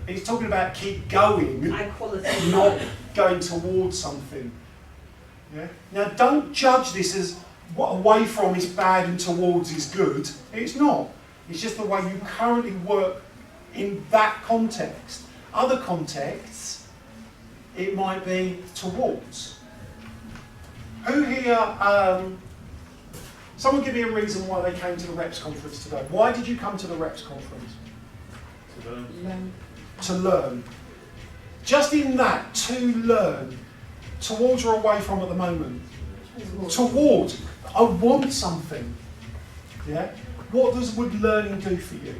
He's talking about keep going, And quality. not going towards something. Yeah. Now don't judge this as what away from is bad and towards is good. It's not. It's just the way you currently work in that context. Other contexts, it might be towards. Who here, someone give me a reason why they came to the Reps conference today. Why did you come to the Reps conference? To learn. Learn. To learn. Just in that, to learn. Towards or away from at the moment? Towards. I want something. Yeah? What would learning do for you?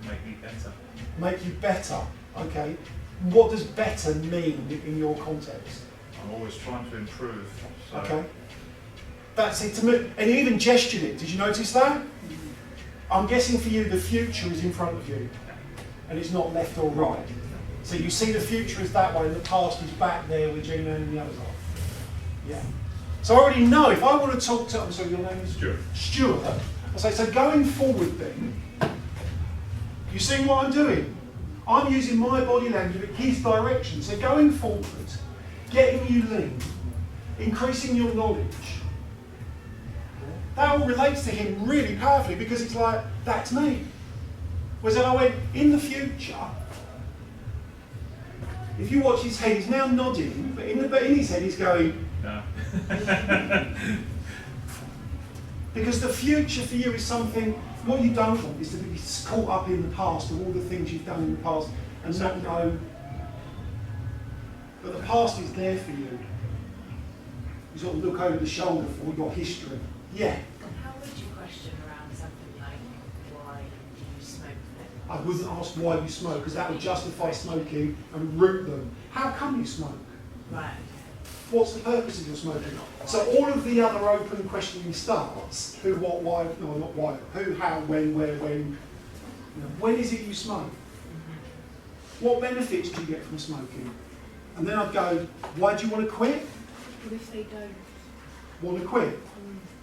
Make me better. Make you better. Okay. What does better mean in your context? I'm always trying to improve. So Okay. That's it to me. And he even gestured it. Did you notice that? I'm guessing for you the future is in front of you. And it's not left or right. So you see the future is that way and the past is back there with Gina and the others are. Yeah. So I already know if I want to talk to, I'm sorry, your name is? Stuart. Stuart. I say, so going forward then, you see what I'm doing? I'm using my body language in his direction. So going forward, getting you lean, increasing your knowledge, that all relates to him really powerfully because it's like, that's me. Whereas if I went, in the future, if you watch his head, he's now nodding, but in his head he's going, No. because the future for you is something, what you don't want is to be caught up in the past of all the things you've done in the past and not know, but the past is there for you. You sort of look over the shoulder for your history. Yeah. How would you question around something like, why do you smoke then? I wouldn't ask why you smoke because that would justify smoking and root them. How come you smoke? Right. What's the purpose of your smoking? So all of the other open questioning starts, who, what, why, no, not why, who, how, when, where, when. When is it you smoke? What benefits do you get from smoking? And then I'd go, why do you want to quit? What if they don't? Want to quit?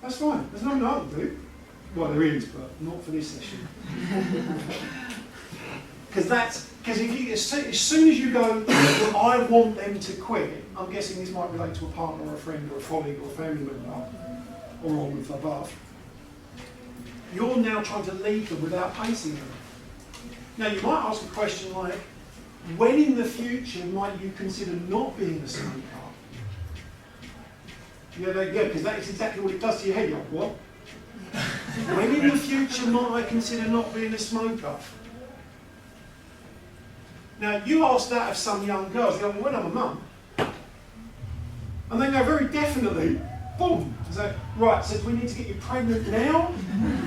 That's fine. There's nothing I can do. Well, there is, but not for this session. Because if you, as soon as you go, I want them to quit, I'm guessing this might relate to a partner or a friend or a colleague or a family member, or all of the above. You're now trying to lead them without pacing them. Now you might ask a question like, when in the future might you consider not being a smoker? Yeah, because that is exactly what it does to your head. You're like, what? When in the future might I consider not being a smoker? Now, you ask that of some young girls, they go, well, when I'm a mum. And they go very definitely, boom. So, right, so do we need to get you pregnant now?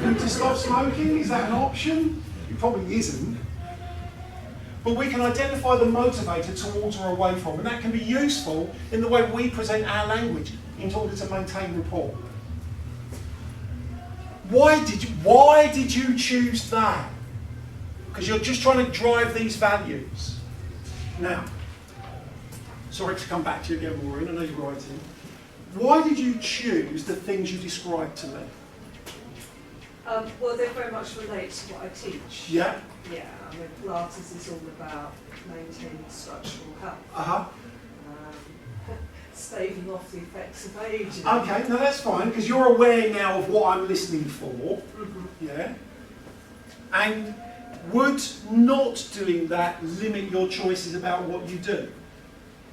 You need to stop smoking? Is that an option? It probably isn't. But we can identify the motivator towards or away from, and that can be useful in the way we present our language in order to maintain rapport. Why did you choose that? Because you're just trying to drive these values. Now, sorry to come back to you again, Maureen, I know you're writing. Why did you choose the things you described to me? Well, they very much relate to what I teach. Yeah? Yeah, I mean, Pilates is all about maintaining structural health. Uh-huh. Staving off the effects of aging. Okay, no, that's fine, because you're aware now of what I'm listening for. Mm-hmm. Yeah? And would not doing that limit your choices about what you do?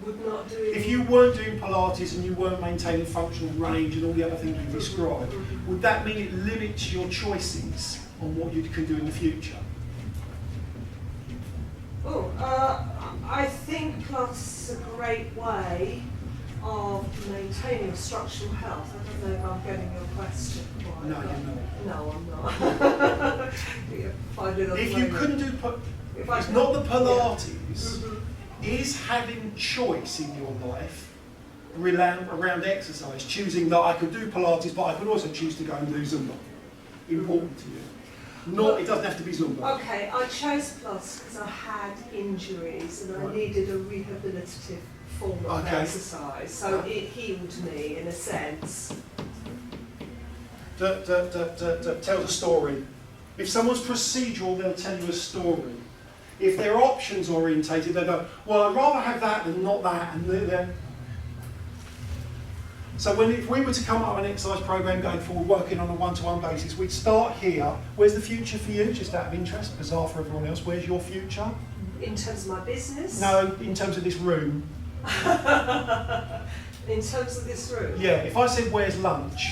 Would not doing... If you weren't doing Pilates and you weren't maintaining functional range and all the other things you described, would that mean it limits your choices on what you can do in the future? Oh, I think Pilates is a great way of maintaining structural health. I don't know if I'm getting your question quite. No, you're not. No, I'm not. If you couldn't do, it's not the Pilates, is having choice in your life around exercise, choosing that I could do Pilates, but I could also choose to go and do Zumba. Important to you. Not, it doesn't have to be Zumba. Okay, I chose Pilates because I had injuries and I needed a rehabilitative form of exercise, so it healed me in a sense. Tells a story. If someone's procedural, they'll tell you a story. If they're options orientated, they'll go, well, I'd rather have that than not that. And so if we were to come up with an exercise program going forward, working on a one-to-one basis, we'd start here. Where's the future for you? Just out of interest, bizarre for everyone else. Where's your future? In terms of my business? No, in terms of this room. In terms of this room? Yeah, if I said, where's lunch?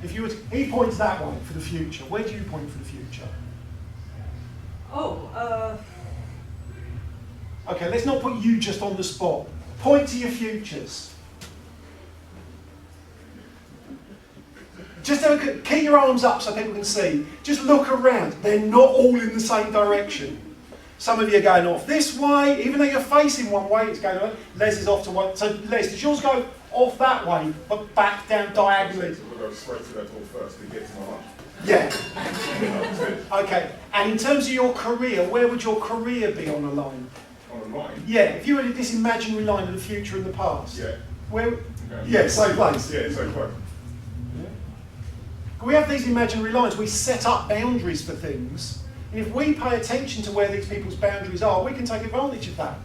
If you were to, he points that way for the future. Where do you point for the future? Oh, Okay, let's not put you just on the spot. Point to your futures. Just keep your arms up so people can see. Just look around. They're not all in the same direction. Some of you are going off this way, even though you're facing one way, it's going on. Les is off to one. So Les, does yours go off that way, but back down diagonally? We'll go straight to that door first to get to my lunch. Yeah. Okay. And in terms of your career, where would your career be on a line? On a line? Yeah. If you had this imaginary line of the future and the past. Yeah. Where? Okay. Yeah. Same place. Yeah, same place. We have these imaginary lines. We set up boundaries for things. And if we pay attention to where these people's boundaries are, we can take advantage of that.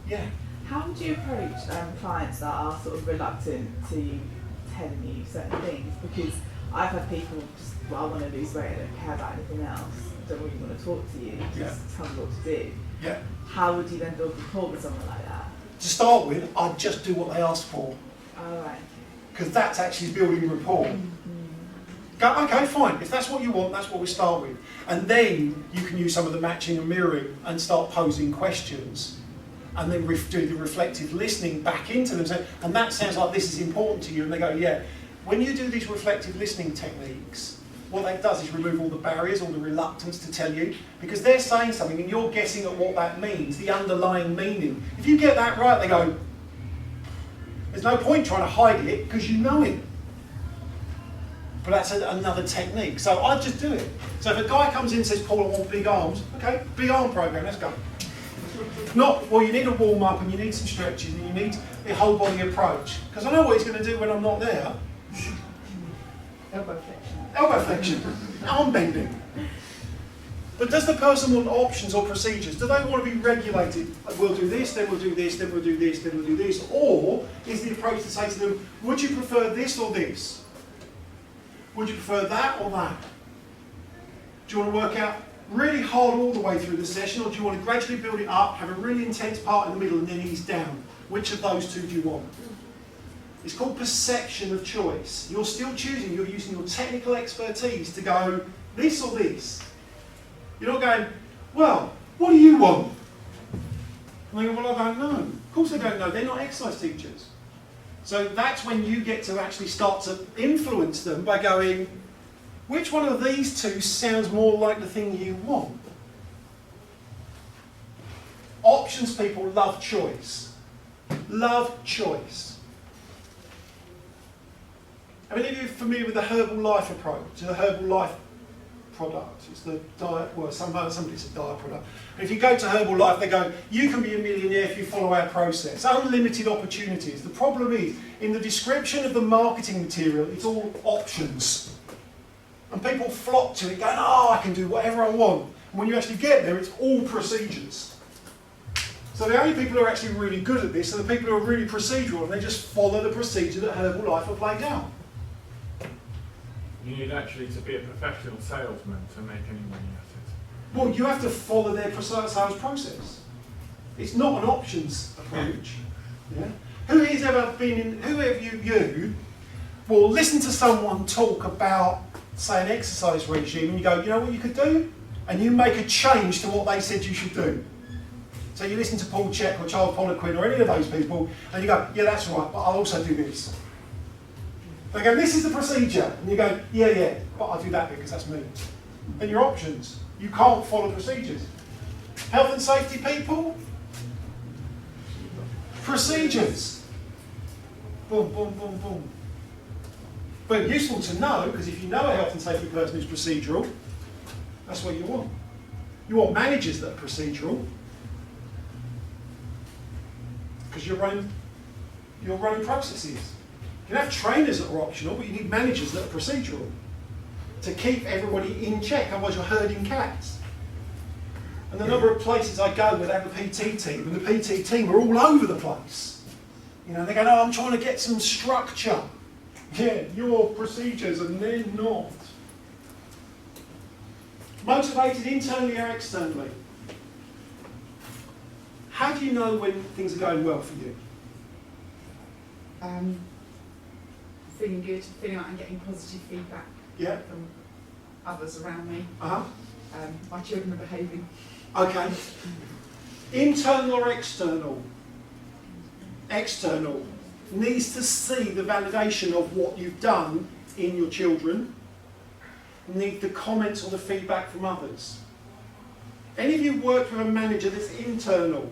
Yeah. How would you approach clients that are sort of reluctant to telling you certain things? Because I've had people just, well, I want to lose weight, I don't care about anything else, don't really want to talk to you, just tell me what to do. Yeah. How would you then build rapport with someone like that? To start with, I'd just do what they ask for. All right. Because that's actually building rapport. Go, okay, fine. If that's what you want, that's what we start with. And then you can use some of the matching and mirroring and start posing questions. And then do the reflective listening back into them. So, and that sounds like this is important to you. And they go, yeah. When you do these reflective listening techniques, what that does is remove all the barriers, all the reluctance to tell you. Because they're saying something and you're guessing at what that means, the underlying meaning. If you get that right, they go, There's no point trying to hide it because you know it. But that's another technique. So I just do it. So if a guy comes in and says, Paul, I want big arms, okay, big arm program, let's go. Not, well, you need a warm up and you need some stretches and you need a whole body approach. Because I know what he's going to do when I'm not there. Elbow flexion. Elbow flexion, arm bending. But does the person want options or procedures? Do they want to be regulated? Like, we'll do this, then we'll do this, then we'll do this, then we'll do this. Or is the approach to say to them, would you prefer this or this? Would you prefer that or that? Do you want to work out really hard all the way through the session, or do you want to gradually build it up, have a really intense part in the middle and then ease down? Which of those two do you want? It's called perception of choice. You're still choosing, you're using your technical expertise to go this or this. You're not going, well, what do you want? And they go, well, I don't know. Of course they don't know, they're not exercise teachers. So that's when you get to actually start to influence them by going, which one of these two sounds more like the thing you want? Options people love choice. Love choice. I mean, if you're familiar with the Herbal Life approach, the Herbal Life product, it's the diet, well, somebody's a diet product. And if you go to Herbal Life, they go, you can be a millionaire if you follow our process. Unlimited opportunities. The problem is, in the description of the marketing material, it's all options. And people flock to it going, oh, I can do whatever I want. And when you actually get there, it's all procedures. So the only people who are actually really good at this are the people who are really procedural, and they just follow the procedure that Herbal Life have laid out. You need actually to be a professional salesman to make any money at it. Well, you have to follow their sales process. It's not an options approach. Yeah? Who has ever been in, who have you will listen to someone talk about, say, an exercise regime, and you go, you know what you could do? And you make a change to what they said you should do. So you listen to Paul Check or Charles Poliquin or any of those people, and you go, yeah, that's right, but I'll also do this. They go, this is the procedure. And you go, yeah, but I'll do that because that's me. And your options. You can't follow procedures. Health and safety people? Procedures. Boom, boom, boom, boom. But useful to know, because if you know a health and safety person is procedural, that's what you want. You want managers that are procedural, because you're running processes. You can have trainers that are optional, but you need managers that are procedural to keep everybody in check, otherwise you're herding cats. And the number of places I go where they have a PT team, and the PT team are all over the place. You know, they go, oh, I'm trying to get some structure. Yeah, your procedures, and they're not. Motivated internally or externally? How do you know when things are going well for you? Feeling good, feeling like I'm getting positive feedback from others around me. My children are behaving. Okay. Internal or external? External. Needs to see the validation of what you've done in your children. Need the comments or the feedback from others. Any of you worked with a manager that's internal?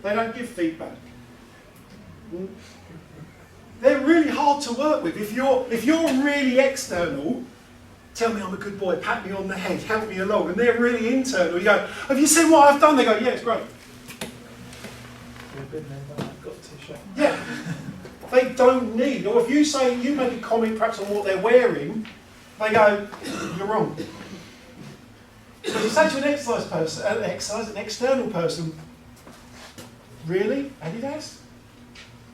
They don't give feedback. They're really hard to work with. If you're really external, tell me I'm a good boy, pat me on the head, help me along, and they're really internal. You go, have you seen what I've done? They go, yeah, it's great. Yeah. They don't need, or if you say, you make a comment perhaps on what they're wearing, they go, you're wrong. So you say to an an external person, really? Adidas?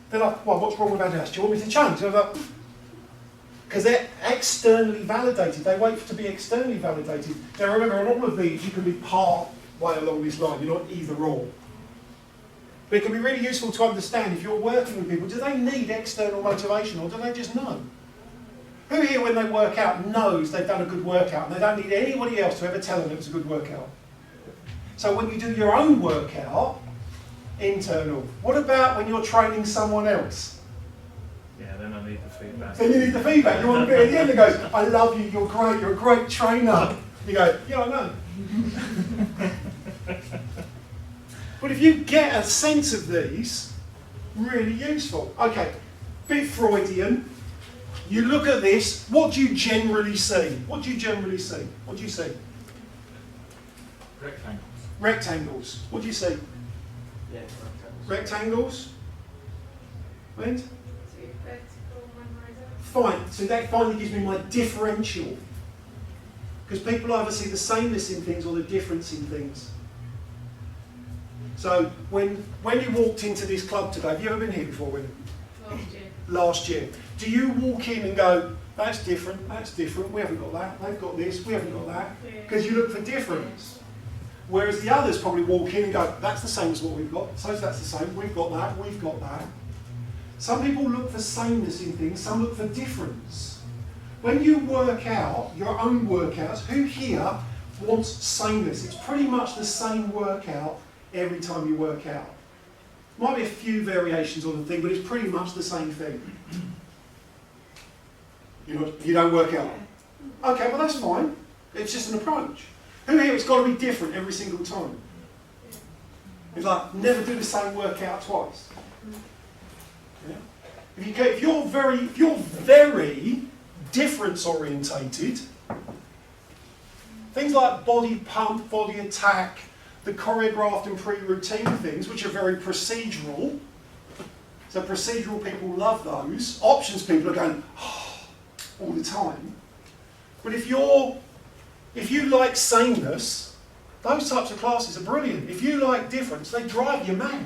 They're like, well, what's wrong with Adidas? Do you want me to change? They're like, because they're externally validated. They wait to be externally validated. Now remember, on all of these, you can be part way along this line. You're not either or. But it can be really useful to understand if you're working with people, do they need external motivation or do they just know? Who here, when they work out, knows they've done a good workout and they don't need anybody else to ever tell them it was a good workout? So when you do your own workout, internal. What about when you're training someone else? Yeah, then I need the feedback. Then you need the feedback. You want to be at the end that goes, I love you, you're great, you're a great trainer. You go, yeah, I know. But if you get a sense of these, really useful. Okay, bit Freudian. You look at this, what do you generally see? What do you generally see? What do you see? Rectangles. Rectangles. What do you see? Yeah, Rectangles? Right? Vertical, one horizontal. Fine, so that finally gives me my differential. Because people either see the sameness in things or the difference in things. So when you walked into this club today, have you ever been here before, William? Last year. Do you walk in and go, that's different, we haven't got that, they've got this, we haven't got that? Because you look for difference. Whereas the others probably walk in and go, that's the same as what we've got, so that's the same, we've got that, we've got that. Some people look for sameness in things, some look for difference. When you work out your own workouts, who here wants sameness? It's pretty much the same workout every time you work out. Might be a few variations on the thing, but it's pretty much the same thing. You don't work out. Okay, well that's fine. It's just an approach. Who here, it's got to be different every single time? It's like, never do the same workout twice. Yeah? If you're very difference orientated, things like body pump, body attack, the choreographed and pre-routine things, which are very procedural. So procedural people love those. Options people are going, oh, all the time. But if you like sameness, those types of classes are brilliant. If you like difference, they drive you mad.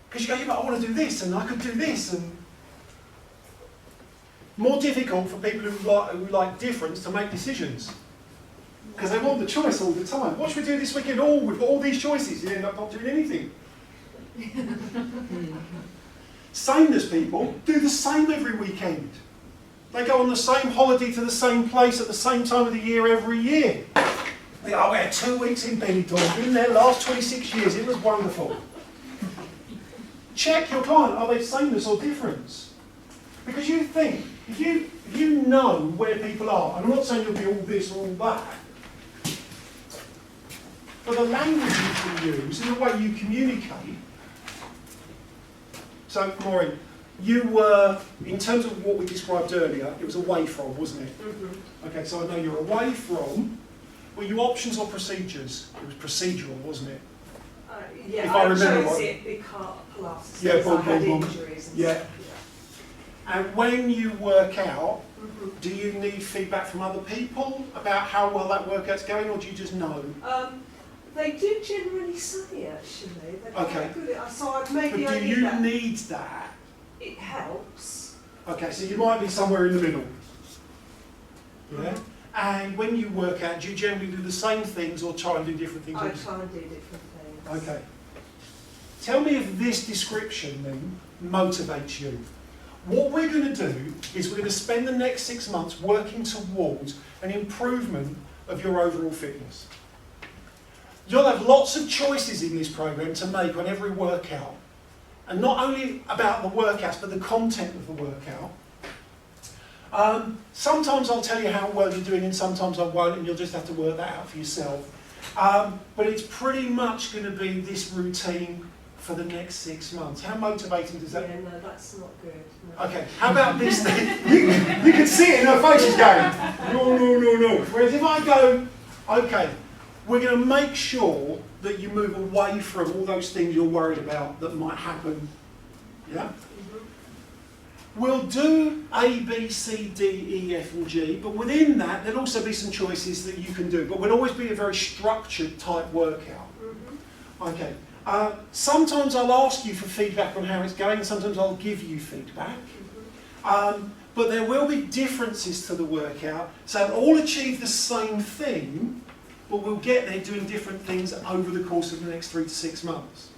Because you go, yeah, but I want to do this, and I could do this, and more difficult for people who like difference to make decisions. Because they want the choice all the time. What should we do this weekend? Oh, we've got all these choices. You end up not doing anything. Sameness people do the same every weekend. They go on the same holiday to the same place at the same time of the year every year. They go, we had 2 weeks in Bedford. Been there last 26 years. It was wonderful. Check your client. Are they sameness or difference? Because you think, if you know where people are, and I'm not saying you'll be all this or all that, but the language you can use and the way you communicate. So, Maureen, you were, in terms of what we described earlier, it was away from, wasn't it? Mm-hmm. Okay, so I know you're away from. Were you options or procedures? It was procedural, wasn't it? Yeah, if I remember chose right. it because yeah, I had injuries and yeah. stuff. Yeah. And when you work out, do you need feedback from other people about how well that workout's going, or do you just know? They do generally say, actually. They're quite Okay. good at, so maybe but I do need you that. need that? It helps. Okay, so you might be somewhere in the middle. Yeah? And when you work out, do you generally do the same things or try and do different things? I try and do different things. Okay. Tell me if this description then motivates you. What we're going to do is we're going to spend the next 6 months working towards an improvement of your overall fitness. You'll have lots of choices in this program to make on every workout. And not only about the workouts, but the content of the workout. Sometimes I'll tell you how well you're doing and sometimes I won't, and you'll just have to work that out for yourself. But it's pretty much going to be this routine for the next 6 months. How motivating does that? Yeah, no, that's not good. No. Okay, how about this thing? You can see it in her face, she's going, no. Whereas if I go, okay, we're going to make sure that you move away from all those things you're worried about that might happen. Yeah? Mm-hmm. We'll do A, B, C, D, E, F and G, but within that there'll also be some choices that you can do. But we'll always be a very structured type workout. Mm-hmm. Okay. Sometimes I'll ask you for feedback on how it's going, sometimes I'll give you feedback. But there will be differences to the workout, so it'll all achieve the same thing, but we'll get there doing different things over the course of the next 3 to 6 months.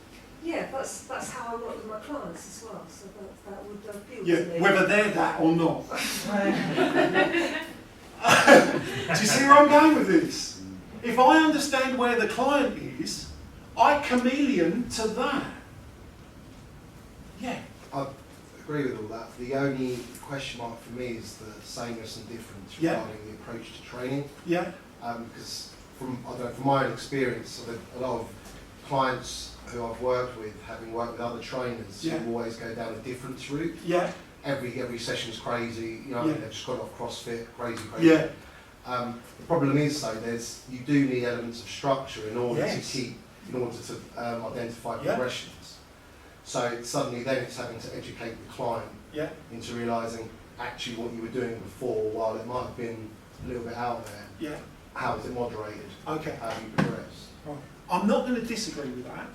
Yeah, that's how I work with my clients as well, so that would appeal Yeah, to me. whether they're that or not. Do you see where I'm going with this? If I understand where the client is, I chameleon to that. Yeah. I agree with all that. The only question mark for me is the sameness and difference Yeah. regarding the approach to training. Yeah. Because from my own experience, a lot of clients who I've worked with, having worked with other trainers, who always go down a difference route. Yeah. Every session's crazy, you know, they've just got off CrossFit, crazy. Yeah. The problem is though, you do need elements of structure in order to identify progressions. So suddenly then it's having to educate the client into realising actually what you were doing before, while it might have been a little bit out there, how is it moderated? Okay. How do you progress? Right. I'm not going to disagree with that.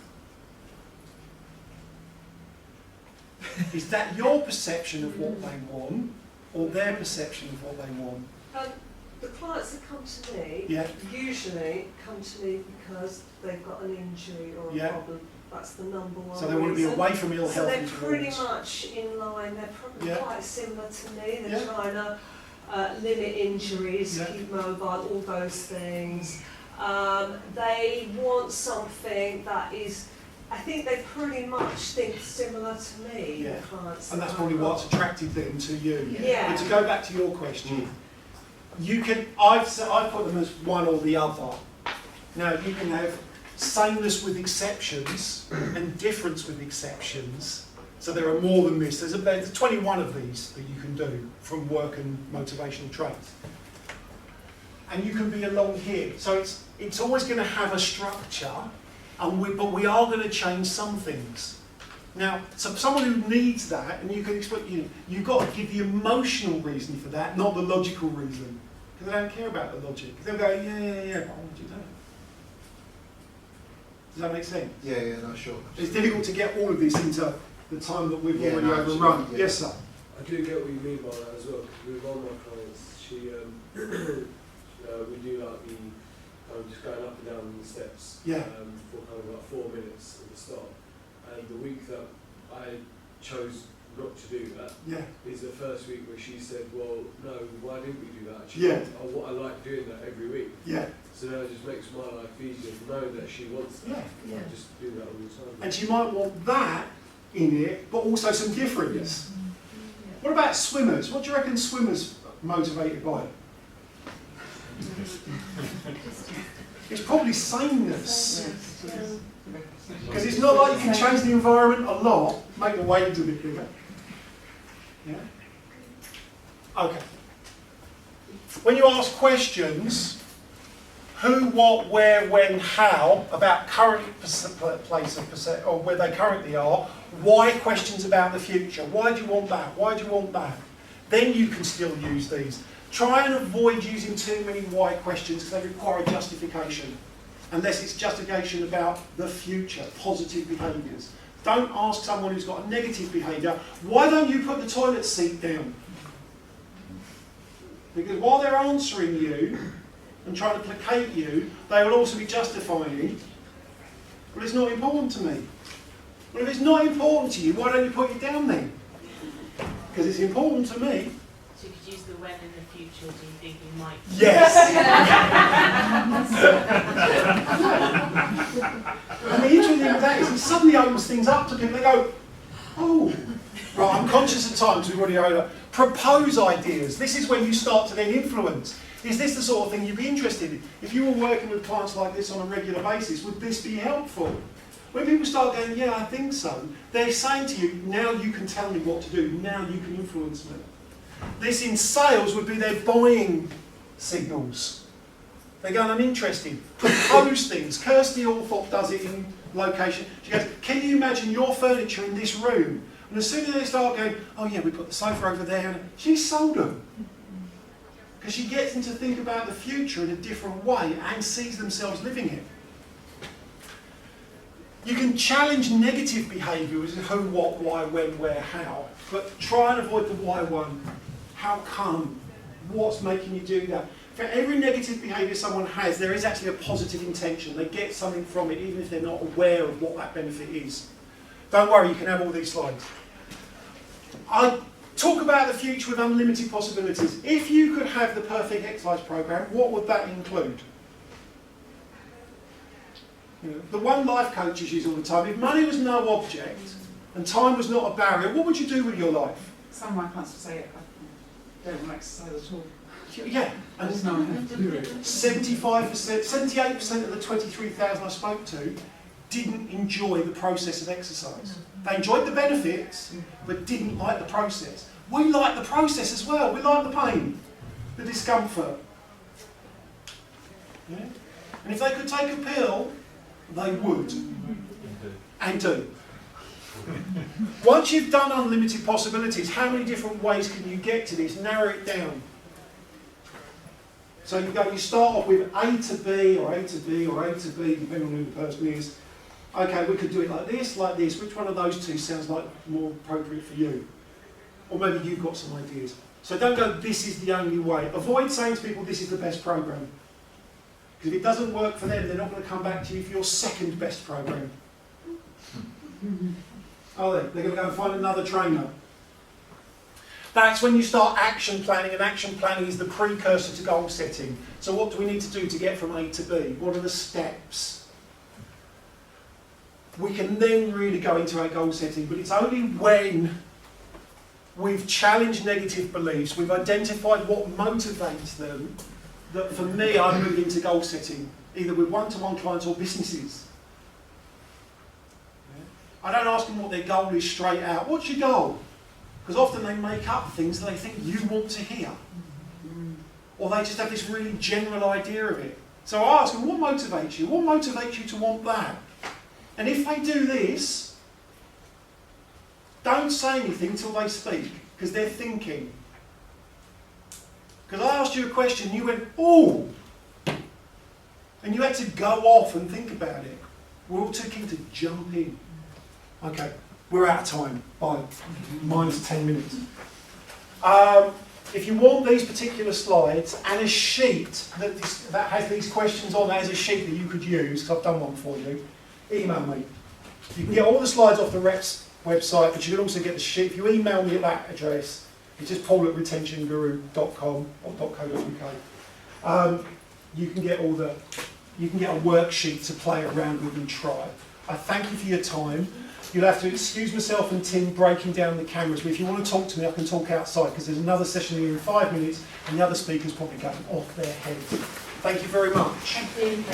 Is that your perception of what they want, or their perception of what they want? The clients that come to me usually come to me because they've got an injury or a problem. That's the number one. So they want to be away from ill health. So they're pretty much in line. They're probably quite similar to me. They're trying to limit injuries, keep mobile, all those things. They want something that is. I think they pretty much think similar to me. The clients. And that's probably what's attracted them to you. Yeah. But to go back to your question, you can. I've put them as one or the other. Now you can have sameness with exceptions and difference with exceptions. So there are more than this. There's 21 of these that you can do from work and motivational traits. And you can be along here. So it's always going to have a structure, but we are going to change some things. Now, so someone who needs that, and you can explain, you've got to give the emotional reason for that, not the logical reason. Because they don't care about the logic. They'll go, yeah, but I want to do that. Does that make sense? Yeah, no, sure. It's difficult to get all of this into the time that we've already overrun. Yes, sir. I do get what you mean by that as well. With one of my clients, we do like the just going up and down the steps for kind of like 4 minutes at the start. And the week that I chose not to do that is the first week where she said, well, no, why didn't we do that? I like doing that every week. So now it just makes my life easier to know that she wants that. I just do that all the time. And she might want that in it, but also some difference. What about swimmers? What do you reckon swimmers are motivated by? It's probably sameness. Because it's not like you can change the environment a lot, make the waves a bit bigger. Yeah? Okay. When you ask questions, who, what, where, when, how, about current place of or where they currently are, why questions about the future, why do you want that, why do you want that, then you can still use these. Try and avoid using too many why questions because they require a justification. Unless it's justification about the future, positive behaviours. Don't ask someone who's got a negative behaviour, why don't you put the toilet seat down? Because while they're answering you and trying to placate you, they will also be justifying, well, it's not important to me. Well, if it's not important to you, why don't you put it down then? Because it's important to me. So you could use the when in the future, do you think you might? Yes! And the interesting thing with that is it suddenly opens things up to people. They go, oh, right, I'm conscious of time because we've already heard that. Propose ideas. This is when you start to then influence. Is this the sort of thing you'd be interested in? If you were working with clients like this on a regular basis, would this be helpful? When people start going, yeah, I think so, they're saying to you, now you can tell me what to do, now you can influence me. This in sales would be their buying signals. They're going, I'm interested. Propose things. Kirsty Althorpe does it in location. She goes, can you imagine your furniture in this room? And as soon as they start going, oh yeah, we put the sofa over there, and she's sold them. Because she gets them to think about the future in a different way and sees themselves living it. You can challenge negative behaviour as who, what, why, when, where, how. But try and avoid the why one. How come? What's making you do that? For every negative behaviour someone has, there is actually a positive intention. They get something from it, even if they're not aware of what that benefit is. Don't worry, you can have all these slides. I talk about the future with unlimited possibilities. If you could have the perfect exercise programme, what would that include? You know, the one life coaches use all the time. If money was no object and time was not a barrier, what would you do with your life? Some of my clients will say, I don't want to exercise at all. Yeah, and it's not have to do it. 75%, 78% of the 23,000 I spoke to didn't enjoy the process of exercise. They enjoyed the benefits, but didn't like the process. We like the process as well. We like the pain, the discomfort. Yeah? And if they could take a pill, they would. And do. Once you've done unlimited possibilities, how many different ways can you get to this? Narrow it down. So you start off with A to B, or A to B, or A to B, depending on who the person is. Okay, we could do it like this, like this. Which one of those two sounds like more appropriate for you? Or maybe you've got some ideas. So don't go, this is the only way. Avoid saying to people, this is the best program. Because if it doesn't work for them, they're not going to come back to you for your second best program. Are they? They're going to go and find another trainer. That's when you start action planning, and action planning is the precursor to goal setting. So what do we need to do to get from A to B? What are the steps? We can then really go into our goal setting, but it's only when we've challenged negative beliefs, we've identified what motivates them, that for me I move into goal setting, either with one-to-one clients or businesses. I don't ask them what their goal is straight out. What's your goal? Because often they make up things that they think you want to hear. Or they just have this really general idea of it. So I ask them, what motivates you? What motivates you to want that? And if they do this, don't say anything until they speak, because they're thinking. Because I asked you a question, you went, oh! And you had to go off and think about it. We're all too keen to jump in. Okay, we're out of time by minus 10 minutes. If you want these particular slides and a sheet that has these questions on, as a sheet that you could use, because I've done one for you, email me. You can get all the slides off the Reps website, but you can also get the sheet. If you email me at that address, it's just paul@retentionguru.com or .co.uk. You can get a worksheet to play around with and try. I thank you for your time. You'll have to excuse myself and Tim breaking down the cameras, but if you want to talk to me, I can talk outside, because there's another session here in 5 minutes, and the other speaker's probably going off their heads. Thank you very much. Thank you.